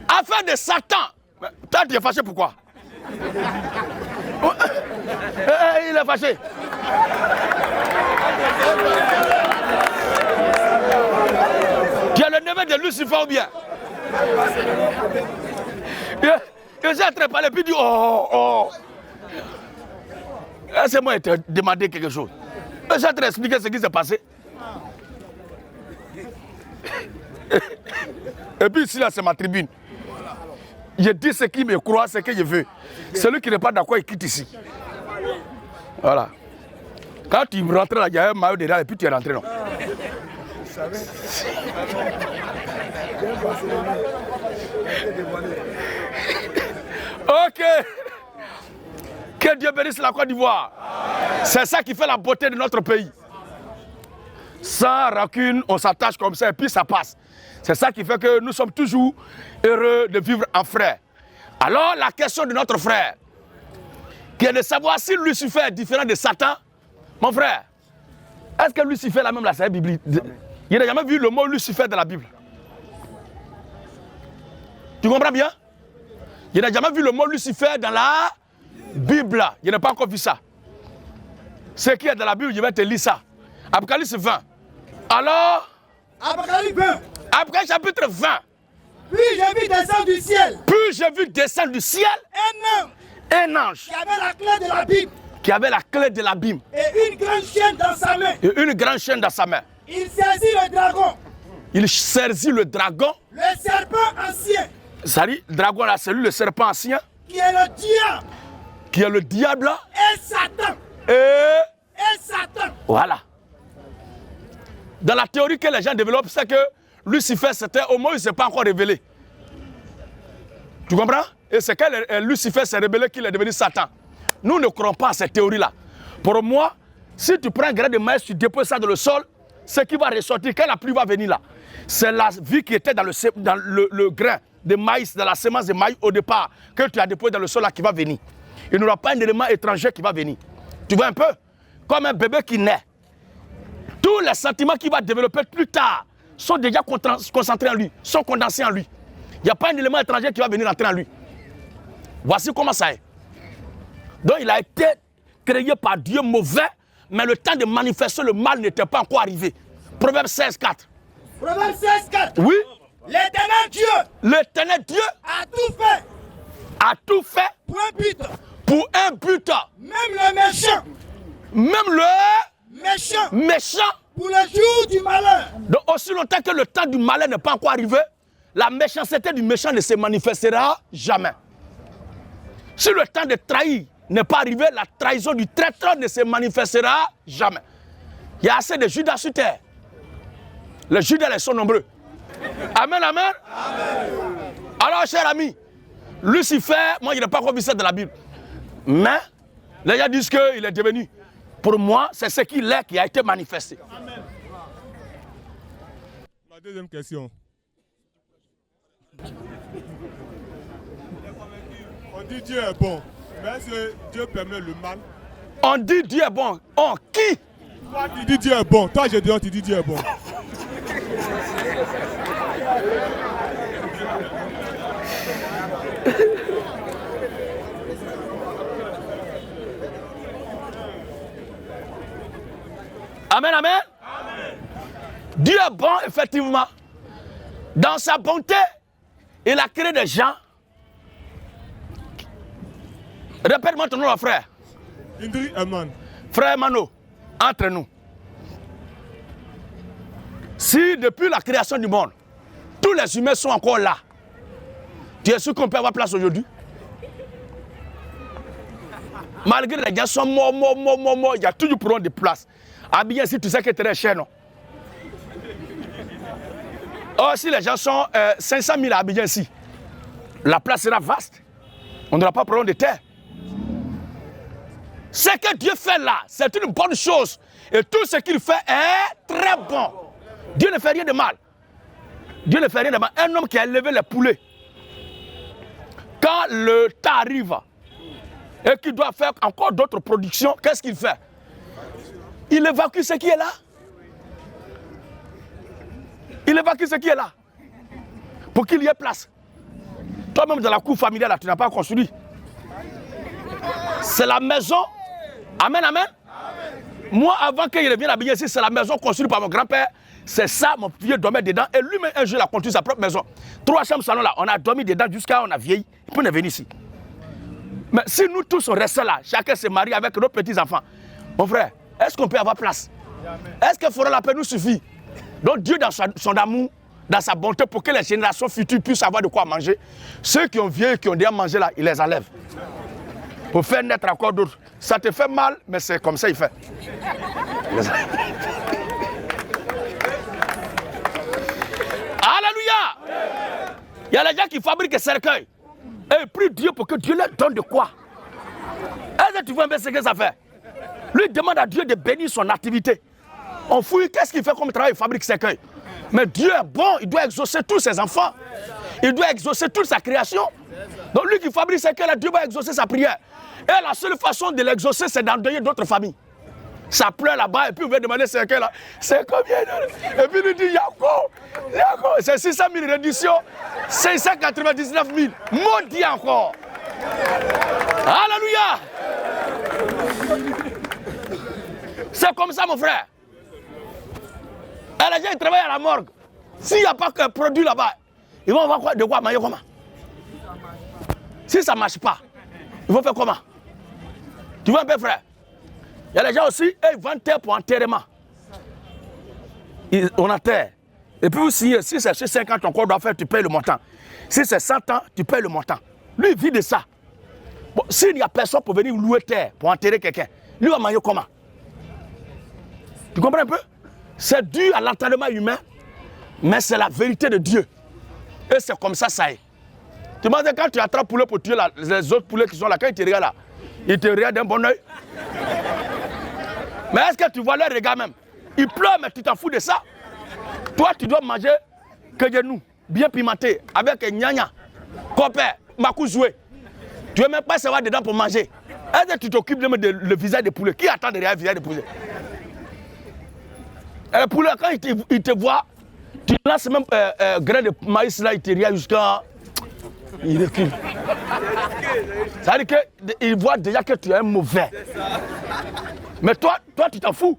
Affaire de Satan. Toi, tu es fâché pourquoi? Il est fâché. Tu es le neveu de Lucifer ou bien? Je suis en train de parler, puis il dit oh. C'est moi qui t'ai demandé quelque chose. Je suis en train d'expliquer ce qui s'est passé. Et puis ici, là, c'est ma tribune. Je dis ce qui me croit, ce que je veux. Celui qui n'est pas d'accord, il quitte ici. Voilà. Quand tu rentres là, il y a un maillot dedans et puis tu es rentré, non? Ok. Que Dieu bénisse la Côte d'Ivoire. C'est ça qui fait la beauté de notre pays. Sans rancune, on s'attache comme ça et puis ça passe. C'est ça qui fait que nous sommes toujours heureux de vivre en frère. Alors la question de notre frère, qui est de savoir si Lucifer est différent de Satan. Mon frère, est-ce que Lucifer là même là, c'est biblique? Il n'a jamais vu le mot Lucifer dans la Bible. Tu comprends bien? Il n'a jamais vu le mot Lucifer dans la Bible. Il n'a pas encore vu ça. Ce qui est dans la Bible, je vais te lire ça. Apocalypse 20. Alors, Apocalypse 20. Apocalypse chapitre 20. Puis j'ai vu descendre du ciel. Puis j'ai vu descendre du ciel un ange Qui avait la clé de la Bible. Qui avait la clé de l'abîme. Et une grande chaîne dans sa main. Et une grande chaîne dans sa main. Il saisit le dragon. Il saisit le dragon. Le serpent ancien. Ça dit, le dragon là, c'est lui le serpent ancien. Qui est le diable. Qui est le diable. Et Satan. Et Satan. Voilà. Dans la théorie que les gens développent, c'est que Lucifer, c'était au moins, il ne s'est pas encore révélé. Tu comprends? Et c'est quand Lucifer s'est révélé qu'il est devenu Satan. Nous ne croyons pas à cette théorie-là. Pour moi, si tu prends un grain de maïs, tu déposes ça dans le sol, ce qui va ressortir, quand la pluie va venir là, c'est la vie qui était dans le grain de maïs, dans la semence de maïs au départ, que tu as déposé dans le sol là qui va venir. Il n'y aura pas un élément étranger qui va venir. Tu vois un peu? Comme un bébé qui naît. Tous les sentiments qu'il va développer plus tard sont déjà concentrés en lui, sont condensés en lui. Il n'y a pas un élément étranger qui va venir entrer en lui. Voici comment ça est. Donc il a été créé par Dieu mauvais, mais le temps de manifester le mal n'était pas encore arrivé. Proverbe 16,4. Proverbe 16,4. Oui. L'éternel Dieu. L'éternel Dieu a tout fait. A tout fait. Pour un but. Pour un but. Même le méchant. Même le méchant. Pour le jour du malheur. Donc aussi longtemps que le temps du malheur n'est pas encore arrivé, la méchanceté du méchant ne se manifestera jamais. Si le temps de trahir n'est pas arrivé, la trahison du traître ne se manifestera jamais. Il y a assez de Judas sur terre. Les Judas, ils sont nombreux. Amen, amen. Amen. Alors, cher ami, Lucifer, moi, je n'ai pas encore vu ça dans la Bible. Mais, les gens disent qu'il est devenu. Pour moi, c'est ce qu'il est qui a été manifesté. Amen. Ma deuxième question. On dit Dieu est bon, mais est-ce que Dieu permet le mal? On dit Dieu est bon. On qui? Toi, tu dis Dieu est bon. Toi, je dis, tu dis Dieu est bon. Amen, amen. Amen. Dieu est bon, effectivement. Dans sa bonté, il a créé des gens. Répète-moi ton nom, frère. Indri Eman. Frère Mano, entre nous. Si depuis la création du monde, tous les humains sont encore là, tu es sûr qu'on peut avoir place aujourd'hui? Malgré les gens sont morts, il y a toujours pour eux des places. Abidjan, si tu sais que tu es cher, non? Or, si les gens sont 500 000 à Abidjan ici, la place sera vaste. On n'aura pas problème de terre. Ce que Dieu fait là, c'est une bonne chose. Et tout ce qu'il fait est très bon. Dieu ne fait rien de mal. Dieu ne fait rien de mal. Un homme qui a élevé les poulets, quand le temps arrive et qu'il doit faire encore d'autres productions, qu'est-ce qu'il fait? Il évacue ce qui est là. Il évacue ce qui est là. Pour qu'il y ait place. Toi-même dans la cour familiale, là, tu n'as pas construit. C'est la maison. Amen, amen. Amen. Moi, avant qu'il revienne à ici, c'est la maison construite par mon grand-père. C'est ça, mon vieux dormait dedans. Et lui-même, un jour, il a construit sa propre maison. 3 chambres salon là. On a dormi dedans jusqu'à on a vieilli. Et puis on est venu ici. Mais si nous tous on reste là, chacun se marie avec nos petits-enfants, mon frère, est-ce qu'on peut avoir place? Est-ce que Fora la paix nous suffit? Donc Dieu, dans son amour, dans sa bonté pour que les générations futures puissent avoir de quoi manger. Ceux qui ont vieilli, qui ont déjà mangé là, il les enlève. Pour faire naître encore d'autres. Ça te fait mal, mais c'est comme ça il fait. Alléluia! Il y a les gens qui fabriquent des cercueils. Et prie Dieu pour que Dieu leur donne de quoi. Est-ce que tu vois bien ce que ça fait? Lui demande à Dieu de bénir son activité. On fouille, qu'est-ce qu'il fait comme travail? Il fabrique cercueil. Mais Dieu est bon, il doit exaucer tous ses enfants. Il doit exaucer toute sa création. Donc lui qui fabrique cercueil, là, Dieu va exaucer sa prière. Et la seule façon de l'exaucer, c'est d'endeuiller d'autres familles. Ça pleure là-bas, et puis vous va demander cercueil là. C'est combien? Et puis il dit, Yako, c'est 600 000 réductions, 699 000. Maudit encore. Alléluia. C'est comme ça, mon frère. Et les gens, ils travaillent à la morgue. S'il n'y a pas qu'un produit là-bas, ils vont avoir de quoi manger comment? Si ça ne marche pas, ils vont faire comment? Tu vois un peu, frère? Il y a les gens aussi, ils vendent terre pour enterrement. On enterre. Et puis si c'est 50 ans qu'on doit faire, tu payes le montant. Si c'est 100 ans, tu payes le montant. Lui, il vit de ça. Bon, s'il n'y a personne pour venir louer terre, pour enterrer quelqu'un, lui va manger comment? Tu comprends un peu? C'est dû à l'entraînement humain, mais c'est la vérité de Dieu. Et c'est comme ça, ça est. Tu m'as dit, quand tu attrapes poulet pour tuer les autres poulets qui sont là, quand ils te regardent là, ils te regardent d'un bon oeil. Mais est-ce que tu vois leur regard même? Ils pleurent, mais tu t'en fous de ça. Toi, tu dois manger que de nous, bien pimenté, avec un gnagna, copain, makouzoué. Tu ne veux même pas savoir dedans pour manger. Est-ce que tu t'occupes de le visage des poulets? Qui attend derrière le visage des poulets? Et le poulet, quand il te voit, tu lances même grain de maïs là, il te regarde jusqu'à... Il recule. Ça veut dire qu'il voit déjà que tu es un mauvais. Mais toi, tu t'en fous.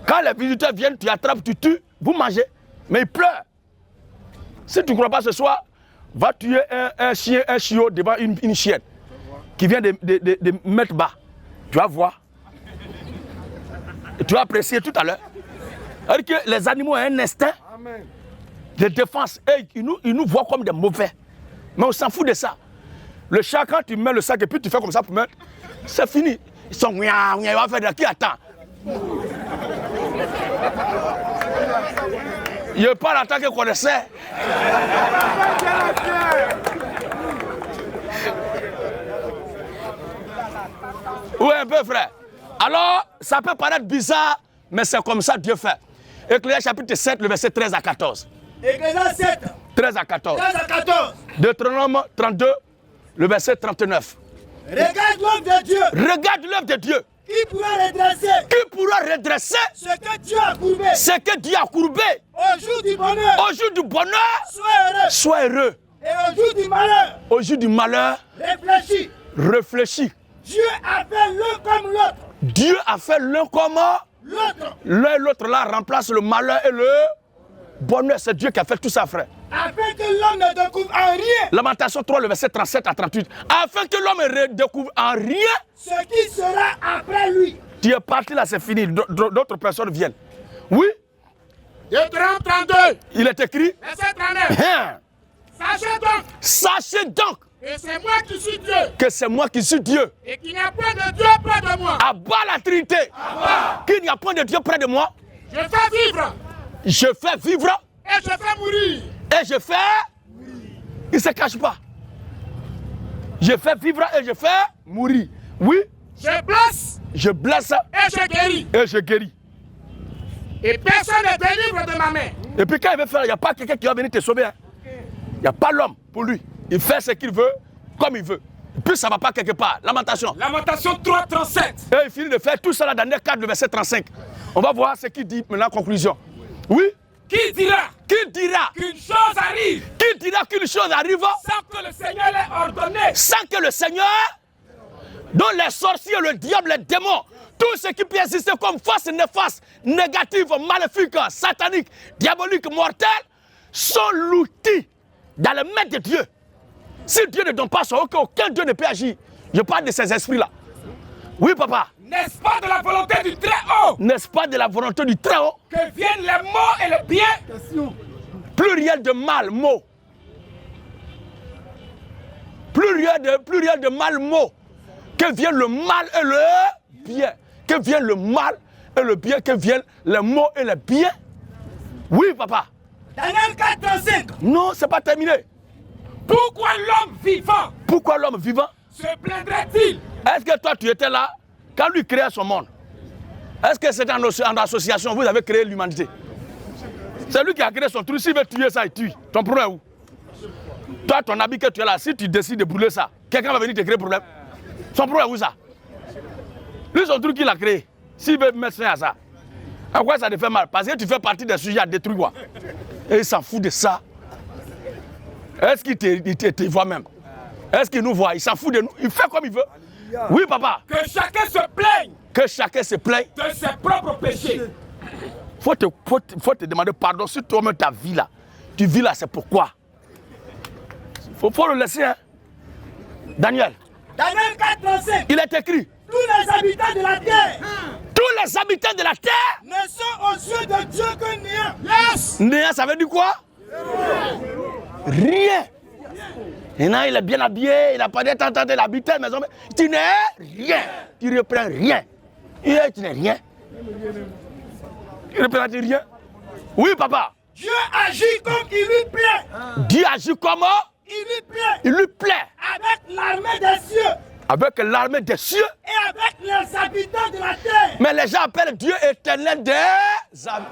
Quand les visiteurs viennent, tu attrapes, tu tues, vous mangez. Mais ils pleurent. Si tu ne crois pas ce soir, va tuer un chiot devant une chienne qui vient de mettre bas. Tu vas voir. Et tu vas apprécier tout à l'heure. C'est-à-dire que les animaux ont un instinct de défense. Et ils nous voient comme des mauvais. Mais on s'en fout de ça. Le chat, quand tu mets le sac et puis tu fais comme ça pour mettre, c'est fini. Ils sont il va faire de qui attend. Il parle en tant que connaisseur. Oui, un peu, frère. Alors, ça peut paraître bizarre, mais c'est comme ça Dieu fait. Ecclésiaste chapitre 7, le verset 13 à 14. Ecclésiaste 7. 13 à 14. 13 à 14. Deutéronome 32, le verset 39. Regarde l'œuvre de Dieu. Regarde l'œuvre de Dieu. Qui pourra redresser? Qui pourra redresser ce que Dieu a courbé? Ce que Dieu a courbé. Au jour du bonheur. Au jour du bonheur. Sois heureux. Sois heureux. Et au jour du malheur. Au jour du malheur. Réfléchis. Réfléchis. Dieu a fait l'un comme l'autre. Dieu a fait l'un comme l'autre. L'un et l'autre là remplace le malheur et le bonheur. C'est Dieu qui a fait tout ça, frère. Afin que l'homme ne découvre en rien. Lamentation 3, le verset 37 à 38. Afin que l'homme ne découvre en rien ce qui sera après lui. Tu es parti là, c'est fini. D'autres personnes viennent. Oui. Deutéronome 32. Il est écrit. Verset 39. Sachez donc. Que c'est moi qui suis Dieu. Que c'est moi qui suis Dieu. Et qu'il n'y a point de Dieu près de moi. Abat la Trinité. Qu'il n'y a point de Dieu près de moi. Je fais vivre. Je fais vivre. Et je fais mourir. Et je fais mourir. Il ne se cache pas. Je fais vivre et je fais mourir. Oui. Je blesse. Je blesse. Et je guéris. Et je guéris. Et personne ne délivre de ma main. Et puis quand il veut faire, il n'y a pas quelqu'un qui va venir te sauver. Hein. Il n'y a pas l'homme pour lui. Il fait ce qu'il veut, comme il veut. Et puis ça ne va pas quelque part. Lamentation. Lamentation 3, 37. Et il finit de faire tout ça là dans Daniel 4, le verset 35. On va voir ce qu'il dit maintenant en conclusion. Oui. Qui dira qu'une chose arrive? Qui dira qu'une chose arrive sans que le Seigneur l'ait ordonné? Sans que le Seigneur, dont les sorciers, le diable, les démons, tout ce qui peut exister comme force néfaste, négative, maléfique, satanique, diabolique, mortelle, sont l'outil dans les mains de Dieu. Si Dieu ne donne pas son aucun Dieu ne peut agir. Je parle de ces esprits-là. Oui, papa. N'est-ce pas de la volonté du Très-Haut Très-Haut. N'est-ce pas de la volonté du Très-Haut? Que viennent les maux et les biens. Pluriel de mal, mot. Pluriel de mal, mot. Que vienne le mal et le bien. Que vienne le mal et le bien. Que viennent les mots et les biens. Oui, papa. Daniel 4:5. Non, c'est pas terminé. Pourquoi l'homme vivant Pourquoi l'homme vivant se plaindrait-il? Est-ce que toi, tu étais là quand lui créait son monde? Est-ce que c'était en association, vous avez créé l'humanité? C'est lui qui a créé son truc. S'il veut tuer ça, il tue. Ton problème est où? Toi, ton habit que tu es là, si tu décides de brûler ça, quelqu'un va venir te créer problème. Son problème est où ça? Lui, son truc qu'il a créé. S'il veut mettre fin à ça, à quoi ça te fait mal? Parce que tu fais partie des sujets à détruire quoi. Et il s'en fout de ça. Est-ce qu'il te voit même? Est-ce qu'il nous voit? Il s'en fout de nous. Il fait comme il veut. Oui, papa. Que chacun se plaigne. Que chacun se plaigne de ses propres péchés. Faut te demander pardon sur toi-même ta vie là. Tu vis là, c'est pourquoi? Faut le laisser, hein. Daniel 4:5. Il est écrit. Tous les habitants de la terre. Tous les habitants de la terre ne sont aux yeux de Dieu que néant. Yes. Néant, ça veut dire quoi? Rien. Et là, il est bien habillé, il n'a pas d'être tenté d'habiter à la maison. Tu n'es rien. Tu reprends rien. Et tu n'es rien. Tu reprends rien. Oui, papa. Dieu agit comme il lui plaît. Dieu agit comment? Il lui plaît. Il lui plaît. Avec l'armée des cieux. Avec l'armée des cieux. Et avec les habitants de la terre. Mais les gens appellent Dieu éternel des armées.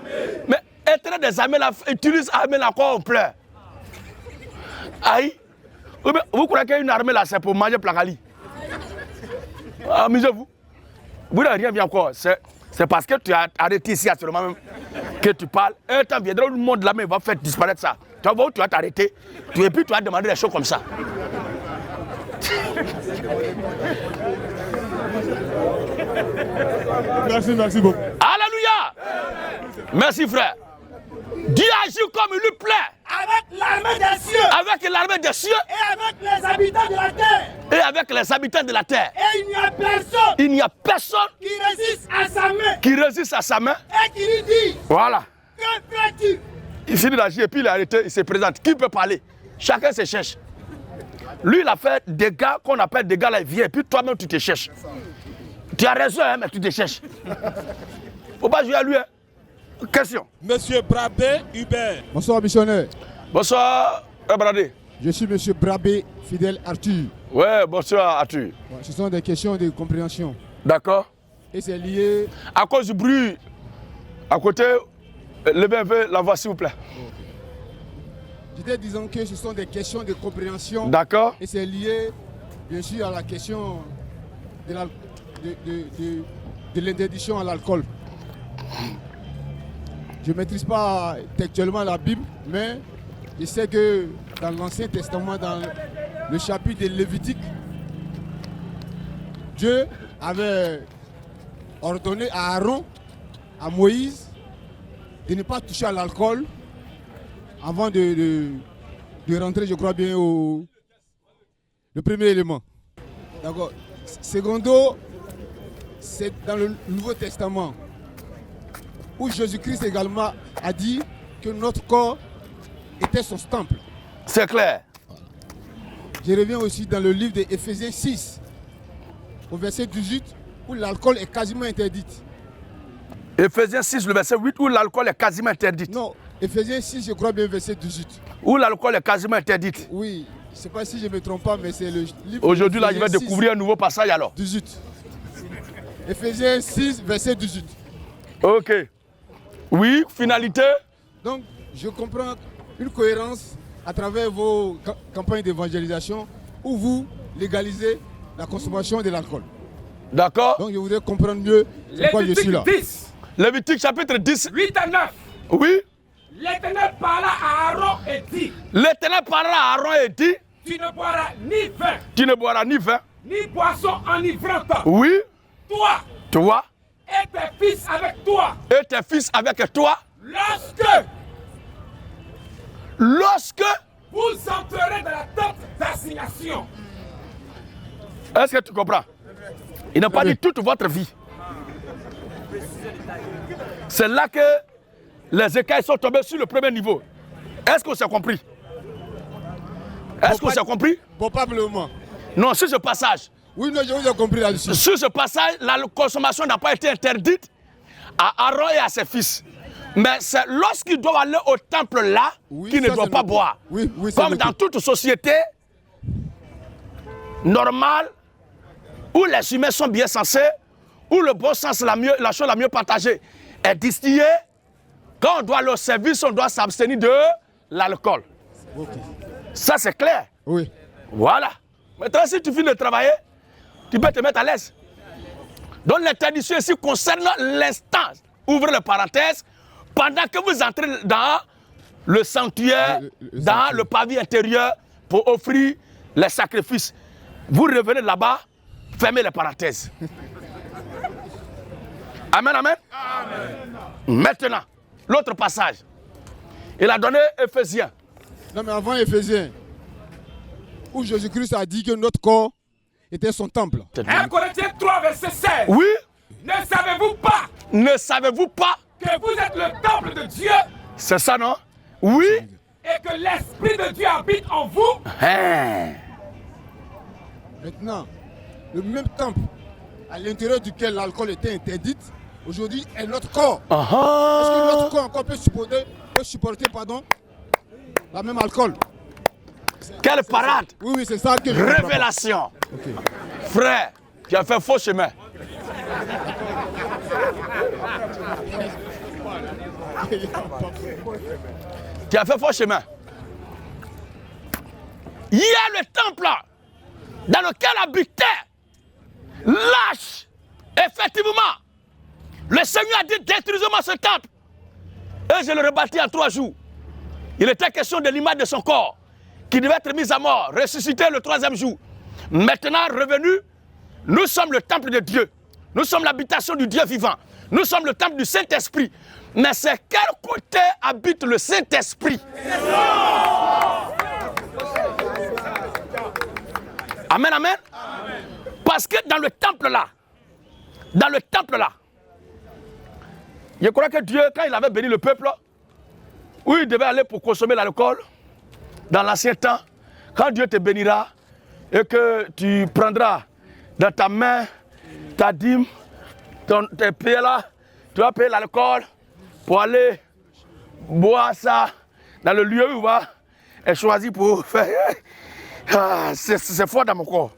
Mais éternel des armées, là, utilise armée là, quoi on pleure. Aïe. Vous croyez qu'il y a une armée là, c'est pour manger Plakali? Amusez-vous. Vous n'avez rien vu encore. C'est parce que tu as arrêté ici actuellement même que tu parles. Un temps viendra où le monde là, mais va faire disparaître ça. Tu vas voir où tu vas t'arrêter. Et puis tu vas demander des choses comme ça. Merci beaucoup. Alléluia. Merci frère. Dieu agit comme il lui plaît. Avec l'armée des cieux. Avec l'armée des cieux. Et avec les habitants de la terre. Et avec les habitants de la terre. Et il n'y a personne. Il n'y a personne qui résiste à sa main. Qui résiste à sa main. Et qui lui dit. Voilà. Que fais-tu? Il finit d'agir et puis il est arrêté, il se présente. Qui peut parler? Chacun se cherche. Lui, il a fait des gars qu'on appelle des gars là, il vient. Et puis toi-même, tu te cherches. Tu as raison, hein, mais tu te cherches. Faut pas jouer à lui, hein. Question. Monsieur Brabé Hubert. Bonsoir, missionnaire. Bonsoir, Bradé. Je suis monsieur Brabé Fidèle Arthur. Ouais, bonsoir, Arthur. Ouais, ce sont des questions de compréhension. D'accord. Et c'est lié. À cause du bruit, à côté, levez un peu la voix, s'il vous plaît. J'étais disant que ce sont des questions de compréhension. D'accord. Et c'est lié, bien sûr, à la question de l'interdiction à l'alcool. Je ne maîtrise pas textuellement la Bible, mais je sais que dans l'Ancien Testament, dans le chapitre de Lévitique, Dieu avait ordonné à Aaron, à Moïse, de ne pas toucher à l'alcool avant de rentrer, je crois bien, le premier élément. D'accord. Secondo, c'est dans le Nouveau Testament, où Jésus-Christ également a dit que notre corps était son temple. C'est clair. Je reviens aussi dans le livre d'Éphésiens 6, au verset 18, où l'alcool est quasiment interdit. Éphésiens 6, le verset 8, où l'alcool est quasiment interdit. Non, Éphésiens 6, je crois bien, verset 18. Où l'alcool est quasiment interdit. Oui, je ne sais pas si je ne me trompe pas, mais c'est le livre. Aujourd'hui, là, je vais découvrir un nouveau passage alors. 18. Éphésiens 6, verset 18. Ok. Oui, finalité. Donc, je comprends une cohérence à travers vos campagnes d'évangélisation où vous légalisez la consommation de l'alcool. D'accord. Donc, je voudrais comprendre mieux pourquoi je suis là. 10. Lévitique chapitre 10. 8 à 9. Oui. L'Éternel parla à Aaron et dit. L'Éternel parla à Aaron et dit. Tu ne boiras ni vin. Tu ne boiras ni vin. Ni boisson enivrante. Oui. Toi. Toi. Et tes fils avec toi. Et tes fils avec toi. Lorsque vous entrerez dans la tente d'assignation. Est-ce que tu comprends? Il n'a pas dit toute votre vie. C'est là que les écailles sont tombées sur le premier niveau. Est-ce qu'on s'est compris? Est-ce qu'on s'est compris? Probablement. Non, sur ce passage. Oui, non, je vous ai compris là-dessus. Sur ce passage, la consommation n'a pas été interdite à Aaron et à ses fils. Mais c'est lorsqu'ils doivent aller au temple là qu'ils ne doivent pas boire. Oui, comme dans toute société normale, où les humains sont bien sensés, où le bon sens, la chose la mieux partagée est distillée, quand on doit aller au service, on doit s'abstenir de l'alcool. Okay. Ça, c'est clair. Oui. Voilà. Maintenant, si tu finis de travailler, tu peux te mettre à l'aise. Donc, l'interdiction ici concerne l'instant. Ouvrez les parenthèses. Pendant que vous entrez dans le sanctuaire, dans le pavillon intérieur, pour offrir les sacrifices, vous revenez là-bas, fermez les parenthèses. Amen, amen. Amen. Maintenant, l'autre passage. Il a donné Éphésiens. Non, mais avant Éphésiens, où Jésus-Christ a dit que notre corps était son temple. 1 Corinthiens 3, verset 16. Oui. Ne savez-vous pas? Ne savez-vous pas Que vous êtes le temple de Dieu? C'est ça, non? Oui. Et que l'Esprit de Dieu habite en vous? Hein. Maintenant, le même temple à l'intérieur duquel l'alcool était interdit, aujourd'hui est notre corps. Est-ce que notre corps encore peut supporter la même alcool? Quelle parade! Oui, c'est ça que je Révélation! Okay. Frère, tu as fait faux chemin. Tu as fait faux chemin. Il y a le temple dans lequel habitait lâche. Effectivement, le Seigneur a dit détruisez-moi ce temple. Et je le rebâtis en 3 jours. Il était question de l'image de son corps qui devait être mise à mort, ressuscité le 3e jour. Maintenant revenu, nous sommes le temple de Dieu. Nous sommes l'habitation du Dieu vivant. Nous sommes le temple du Saint-Esprit. Mais c'est quel côté habite le Saint-Esprit? Amen, amen. Parce que dans le temple là, je crois que Dieu, quand il avait béni le peuple, où il devait aller pour consommer l'alcool, dans l'ancien temps, quand Dieu te bénira et que tu prendras dans ta main ta dîme, tes pieds là, tu vas payer l'alcool pour aller boire ça dans le lieu où tu vas et choisir pour faire. C'est fort dans mon corps.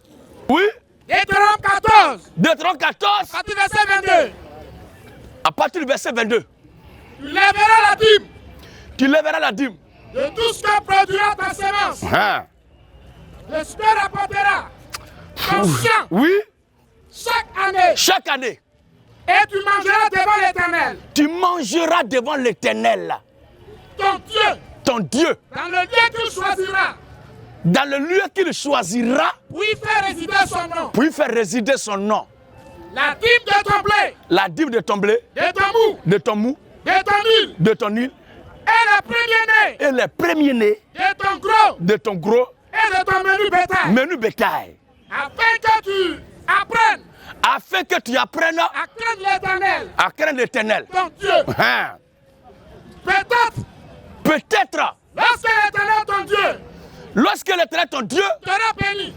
Oui? Deutéronome 14. Deutéronome 14. À partir du verset 22. À partir du verset 22. Tu lèveras la dîme. Tu lèveras la dîme. De tout ce que produira ta semence. Hein? Le Seigneur apportera ton champ. Oui? Chaque année. Chaque année. Et tu mangeras devant l'Éternel. Tu mangeras devant l'Éternel. Ton Dieu. Ton Dieu. Dans le lieu qu'il choisira. Dans le lieu qu'il choisira. Pour y faire résider son nom. Pour y faire résider son nom. La dîme de ton blé. La dîme de ton blé. De ton mou. De ton mou. De ton huile. De ton huile. Et les premiers-nés. Et les premiers-nés. De ton gros. De ton gros. Et de ton menu bétail. Menu bétail. Afin que tu apprennes. Afin que tu apprennes à craindre l'Éternel. À craindre l'Éternel. Ton Dieu. Hein. Peut-être. Lorsque l'Éternel ton Dieu. Lorsque l'Éternel ton Dieu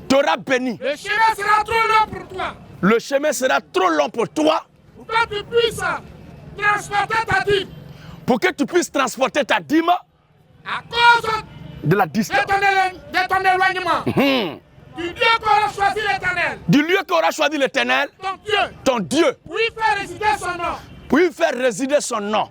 t'aura béni. Le chemin sera trop long pour toi. Le chemin sera trop long pour toi. Pour que tu puisses transporter ta dîme. Pour que tu puisses transporter ta dîme. À cause de la distance. De ton éloignement. Du lieu qu'aura choisi l'Éternel. Du lieu qu'aura choisi l'Éternel. Ton Dieu. Ton Dieu. Pour y faire résider son nom. Pour y faire résider son nom.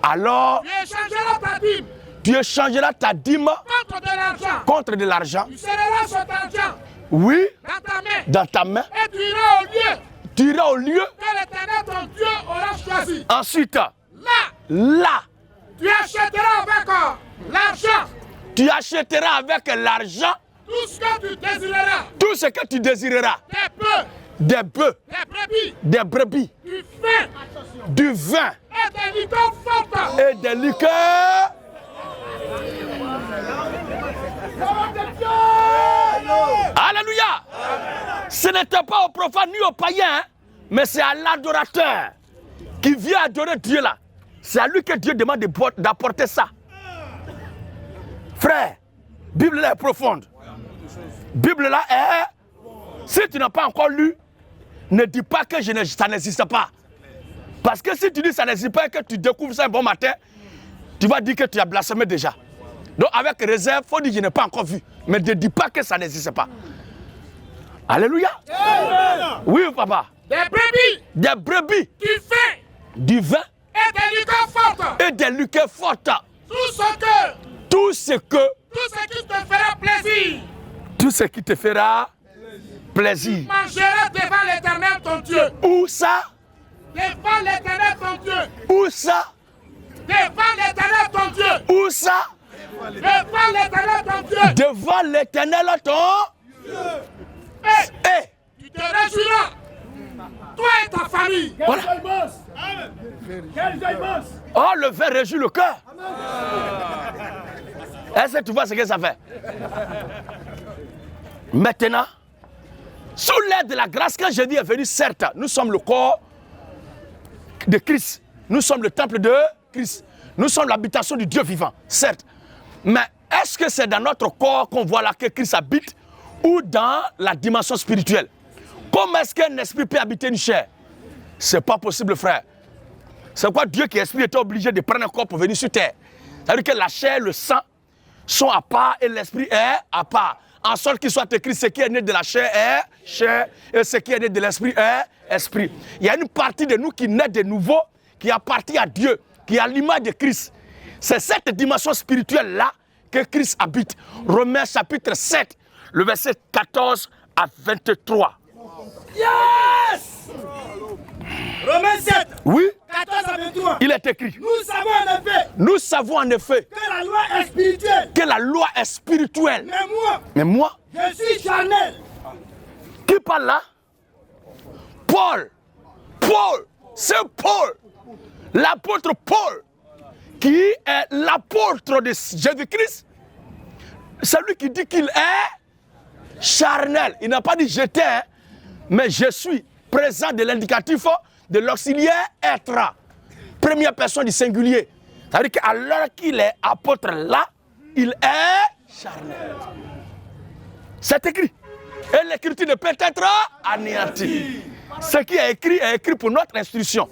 Alors. Tu échangeras ta dîme. Tu échangeras ta dîme. Contre de l'argent. Contre de l'argent. Tu serreras cet argent. Oui. Dans ta main. Dans ta main. Et tu iras au lieu. Tu iras au lieu. Que l'Éternel ton Dieu aura choisi. Ensuite. Là. Tu achèteras avec l'argent. Tu achèteras avec l'argent. Tout ce que tu désireras. Tout ce que tu désireras. Des bœufs. Des brebis. Du vin. Et des liqueurs fortes. Et des liqueurs. Alléluia. Ce n'était pas aux profanes ni aux païens Mais c'est à l'adorateur qui vient adorer Dieu là. C'est à lui que Dieu demande d'apporter ça. Frère, Bible là est profonde. Bible là est... Si tu n'as pas encore lu, ne dis pas que ça n'existe pas. Parce que si tu dis que ça n'existe pas et que tu découvres ça un bon matin, tu vas dire que tu as blasphémé déjà. Donc avec réserve, il faut dire que je n'ai pas encore vu. Mais ne dis pas que ça n'existe pas. Alléluia. Oui, papa. Des brebis. Des brebis. Du vin. Du vin. Et des liqueurs fortes. Et des liqueurs fortes. Tout ce qui te fera plaisir. Tout ce qui te fera plaisir. Tu mangeras devant l'Éternel ton Dieu. Où ça? Devant l'Éternel ton Dieu. Où ça? Devant l'Éternel ton Dieu. Où ça? Devant l'Éternel ton Dieu. Devant l'Éternel ton Dieu. Et tu te réjouiras, toi et ta famille. Voilà. Oh, le vin réjouit le cœur. Est-ce que tu vois ce que ça fait? Maintenant, sous l'aide de la grâce, quand Jésus est venu, certes, nous sommes le corps de Christ. Nous sommes le temple de Christ. Nous sommes l'habitation du Dieu vivant, certes. Mais est-ce que c'est dans notre corps qu'on voit là que Christ habite ou dans la dimension spirituelle? Comment est-ce qu'un esprit peut habiter une chair? C'est pas possible, frère. C'est quoi Dieu qui est esprit était obligé de prendre un corps pour venir sur terre? C'est-à-dire que la chair, le sang sont à part et l'esprit est à part. En sorte qu'il soit écrit, ce qui est né de la chair est chair et ce qui est né de l'esprit est esprit. Il y a une partie de nous qui naît de nouveau, qui appartient à Dieu, qui est à l'image de Christ. C'est cette dimension spirituelle-là que Christ habite. Romains chapitre 7, le verset 14 à 23. Yes! Romains 7. Oui. 14 à 23. Il est écrit. Nous savons en effet. Que la loi est spirituelle. Que la loi est spirituelle. Mais moi. Je suis charnel. Qui parle là? Paul. C'est Paul. L'apôtre Paul. Qui est l'apôtre de Jésus-Christ. C'est lui qui dit qu'il est charnel. Il n'a pas dit j'étais, hein, mais je suis présent de l'indicatif de l'auxiliaire être. Première personne du singulier. C'est-à-dire qu'à l'heure qu'il est apôtre là, il est charnel. C'est écrit. Et l'écriture ne peut être anéantie. Ce qui est écrit pour notre instruction.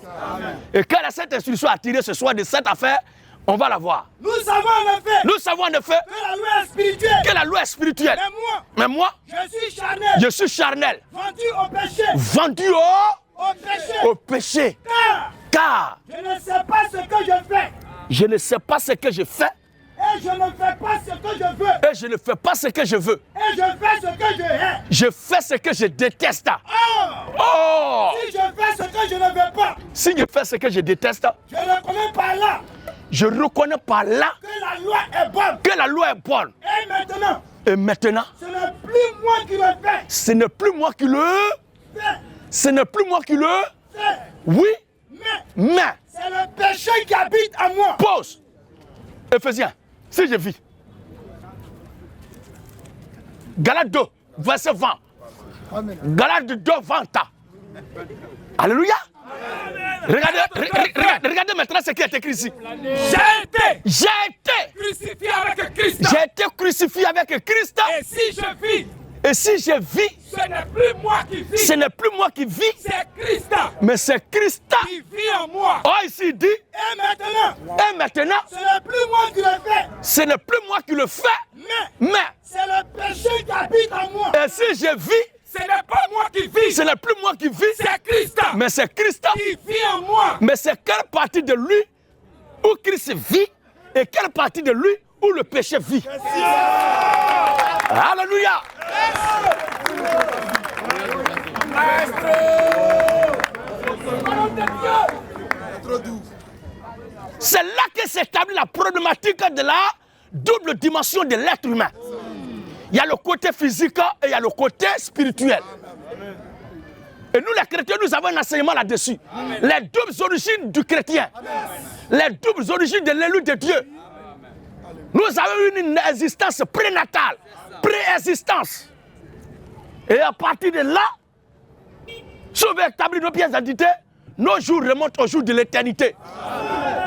Et quand cette instruction a tiré ce soir de cette affaire, on va la voir. Nous savons en effet que la loi est spirituelle. Mais moi, je suis charnel. Vendu au péché. Car je ne sais pas ce que je fais. Je ne sais pas ce que je fais. Et je ne fais pas ce que je veux. Et je ne fais pas ce que je veux. Et je fais ce que je hais. Je fais ce que je déteste. Oh! Si je fais ce que je ne veux pas. Si je fais ce que je déteste. Je reconnais par là. Je reconnais par là. Que la loi est bonne. Que la loi est bonne. Et maintenant. Ce n'est plus moi qui le fais. Ce n'est plus moi qui le fais. Ce n'est plus moi qui le fais. Oui. Mais. C'est le péché qui habite en moi. Pause. Éphésiens. Si je vis. Galates 2, verset 20. Amen. Galates 2, 20. Alléluia. Regardez maintenant ce qui est écrit ici. J'ai été crucifié avec Christ. J'ai été crucifié avec Christ. Et si je vis. Et si je vis, ce n'est plus moi qui vis. Ce n'est plus moi qui vis. C'est Christ. Mais c'est Christ qui vit en moi. Oh, ici il dit. Et maintenant. Ce n'est plus moi qui le fais. Ce n'est plus moi qui le fais. Mais. C'est le péché qui habite en moi. Et si je vis. Ce n'est pas moi qui vis. Ce n'est plus moi qui vis. C'est Christ. Mais c'est Christ qui vit en moi. Mais c'est quelle partie de lui où Christ vit et quelle partie de lui où le péché vit. Alléluia. C'est là que s'établit la problématique de la double dimension de l'être humain. Il y a le côté physique et il y a le côté spirituel. Et nous les chrétiens, nous avons un enseignement là-dessus. Les doubles origines du chrétien. Les doubles origines de l'élu de Dieu. Nous avons une existence prénatale, préexistence. Et à partir de là, Si on veut établir nos pièces d'identité, nos jours remontent au jour de l'éternité.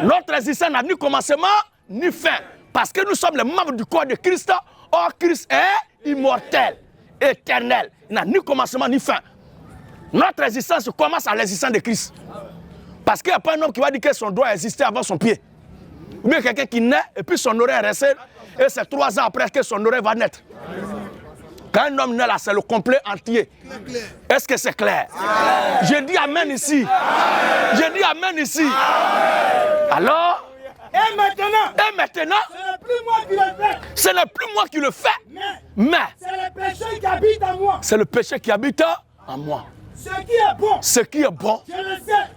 Notre existence n'a ni commencement ni fin. Parce que nous sommes les membres du corps de Christ. Or, Christ est immortel, éternel. Il n'a ni commencement ni fin. Notre existence commence à l'existence de Christ. Parce qu'il n'y a pas un homme qui va dire que son doigt existait avant son pied. Ou bien quelqu'un qui naît et puis son oreille est restée. Et c'est 3 ans après que son oreille va naître. Quand un homme naît là, c'est le complet entier. Est-ce que c'est clair? Je dis amen ici. Je dis amen ici. Alors? Et maintenant, ce n'est plus moi qui le fais. Mais c'est le péché qui habite en moi. C'est le péché qui habite en moi. Ce qui est bon,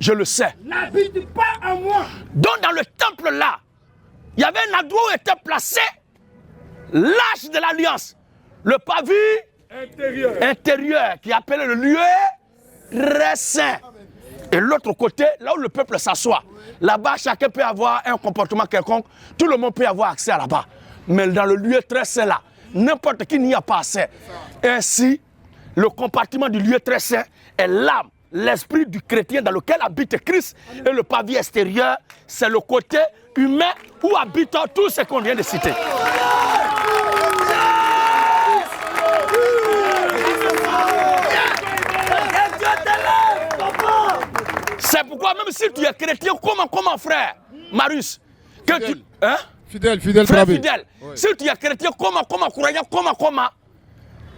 je le sais, n'habite pas en moi. Donc dans le temple là, il y avait un endroit où était placé l'arche de l'alliance. Le pavé intérieur qui appelait le lieu très saint. Et l'autre côté, là où le peuple s'assoit, là-bas chacun peut avoir un comportement quelconque, tout le monde peut avoir accès à là-bas. Mais dans le lieu très saint là, n'importe qui n'y a pas accès. Ainsi, le compartiment du lieu très saint est l'âme, l'esprit du chrétien dans lequel habite Christ. Et le pavillon extérieur, c'est le côté humain où habite tout ce qu'on vient de citer. C'est pourquoi même si tu es chrétien, comment frère Marius, que fidèle. tu... Hein? Fidèle, frère frère fidèle. Oui. Si tu es chrétien, comment croyant, comment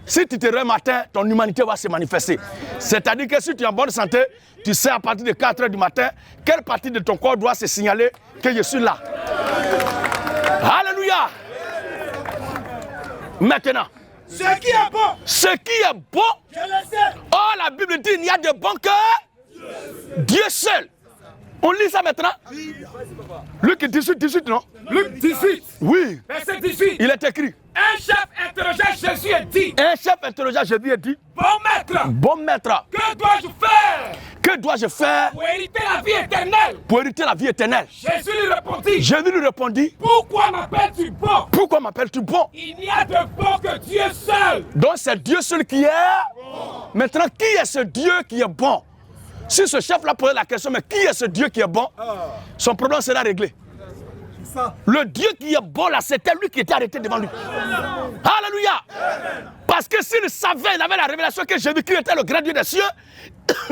si tu te réveilles matin, ton humanité va se manifester. C'est-à-dire que si tu es en bonne santé, tu sais à partir de 4 h du matin, quelle partie de ton corps doit se signaler que je suis là. Alléluia. Maintenant, ce qui est bon, je le sais. Oh, la Bible dit, il n'y a de bon que Dieu seul. On lit ça maintenant? Luc 18, non? Luc 18. Oui. Verset 18. Il est écrit. Un chef interrogea Jésus et dit. Un chef interrogea Jésus et dit. Bon maître. Que dois-je faire? Que dois-je faire? Pour hériter la vie éternelle. Pour hériter la vie éternelle. Jésus lui répondit. Pourquoi m'appelles-tu bon? Pourquoi m'appelles-tu bon? Il n'y a de bon que Dieu seul. Donc c'est Dieu seul qui est bon. Maintenant, qui est ce Dieu qui est bon? Si ce chef-là posait la question, mais qui est ce Dieu qui est bon? Son problème sera réglé. Le Dieu qui est bon là, c'était lui qui était arrêté devant lui. Alléluia. Parce que s'il savait, il avait la révélation que Jésus-Christ était le grand Dieu des cieux,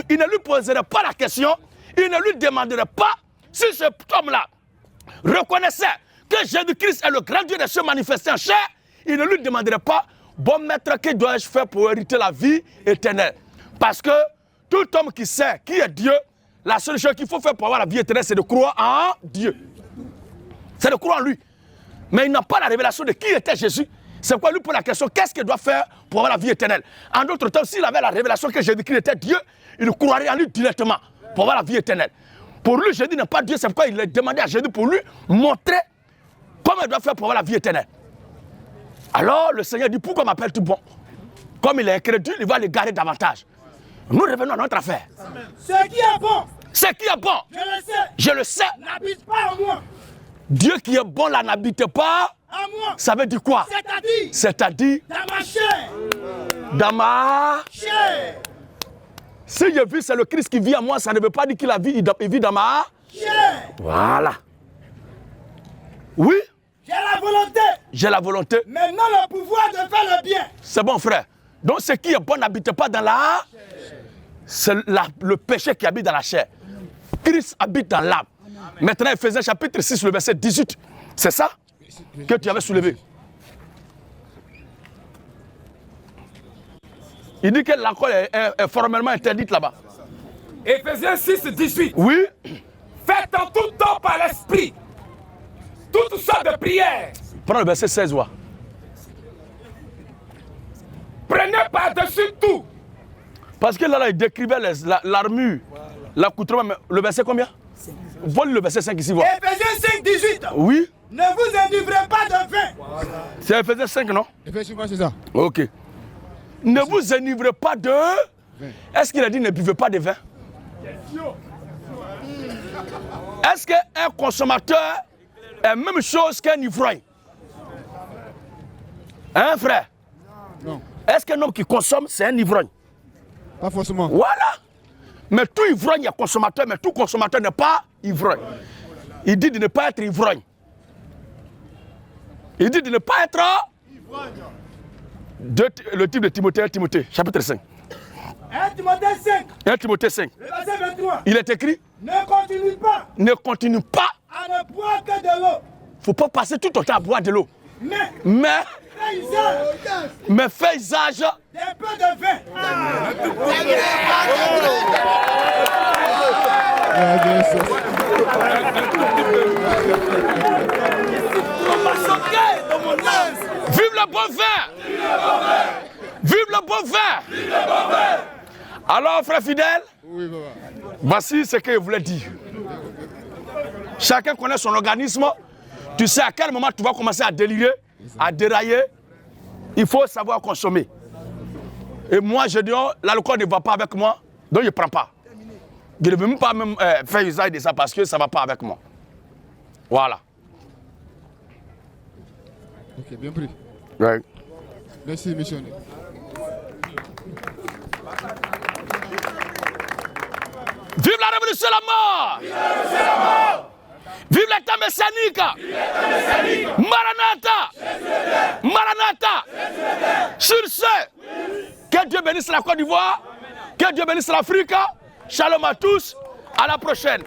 il ne lui poserait pas la question, il ne lui demanderait pas si cet homme-là reconnaissait que Jésus-Christ est le grand Dieu des cieux manifesté en chair, il ne lui demanderait pas, bon maître, que dois-je faire pour hériter la vie éternelle? Parce que tout homme qui sait qui est Dieu, la seule chose qu'il faut faire pour avoir la vie éternelle, c'est de croire en Dieu. C'est de croire en lui. Mais il n'a pas la révélation de qui était Jésus. C'est pourquoi lui pose la question, qu'est-ce qu'il doit faire pour avoir la vie éternelle? En d'autres temps, s'il avait la révélation que Jésus-Christ était Dieu, il croirait en lui directement pour avoir la vie éternelle. Pour lui, Jésus n'est pas Dieu, c'est pourquoi il a demandé à Jésus pour lui montrer comment il doit faire pour avoir la vie éternelle. Alors le Seigneur dit, pourquoi m'appelles-tu bon? Comme il est incrédule, il va l'égarer davantage. Nous revenons à notre affaire. Ce qui est bon. Ce qui est bon. Je le sais. N'habite pas en moi. Dieu qui est bon là n'habite pas en moi. Ça veut dire quoi? C'est-à-dire dans ma chair. Dans ma chair. Si je vis, c'est le Christ qui vit en moi, ça ne veut pas dire qu'il vit dans ma chair. Voilà. Oui. J'ai la volonté. J'ai la volonté. Maintenant le pouvoir de faire le bien. C'est bon, frère. Donc ce qui est bon n'habite pas dans la chair. C'est le péché qui habite dans la chair. Christ habite dans l'âme. Maintenant, Ephésiens chapitre 6, le verset 18. C'est ça que tu avais soulevé. Il dit que l'alcool est formellement interdite là-bas. Ephésiens 6, 18. Oui. Faites en tout temps par l'esprit toutes sortes de prières. Prends le verset 16, voir. Prenez par-dessus tout. Parce que là, il décrivait l'armure, l'accoutrement. Le verset combien? Vole le verset 5 ici, voir. Ephésiens 5, 18. Oui. Ne vous enivrez pas de vin. Voilà. C'est Ephésiens 5, non? Ephésiens 5, c'est ça. Ok. Ne vous enivrez pas de vin. Est-ce qu'il a dit ne buvez pas de vin? Est-ce qu'un consommateur est la même chose qu'un ivrogne? Hein, frère? Non. Est-ce qu'un homme qui consomme, c'est un ivrogne? Pas forcément. Voilà. Mais tout ivrogne est consommateur, mais tout consommateur n'est pas ivrogne. Il dit de ne pas être ivrogne. Il dit de ne pas être ivrogne. Le type de Timothée, chapitre 5. 1 Timothée 5. 1 Timothée 5. Le verset 23. Il est écrit. Ne continue pas. Ne continue pas. À ne boire que de l'eau. Il ne faut pas passer tout ton temps à boire de l'eau. Mais fais usage d'un peu de vin. Vive le bon vin. Vive le bon vin. Alors, frère fidèle, voici ce que je voulais dire. Chacun connaît son organisme. Tu sais à quel moment tu vas commencer à délirer, à dérailler. Il faut savoir consommer. Et moi, je dis, l'alcool ne va pas avec moi, donc je ne prends pas. Je ne veux même pas faire usage de ça parce que ça ne va pas avec moi. Voilà. Ok, bien pris. Ouais. Merci, missionnaire. Vive la révolution de la mort! Vive la révolution de la mort! Vive l'État messianique! Maranatha! Maranatha! Sur ce, que Dieu bénisse la Côte d'Ivoire, que Dieu bénisse l'Afrique. Shalom à tous, à la prochaine.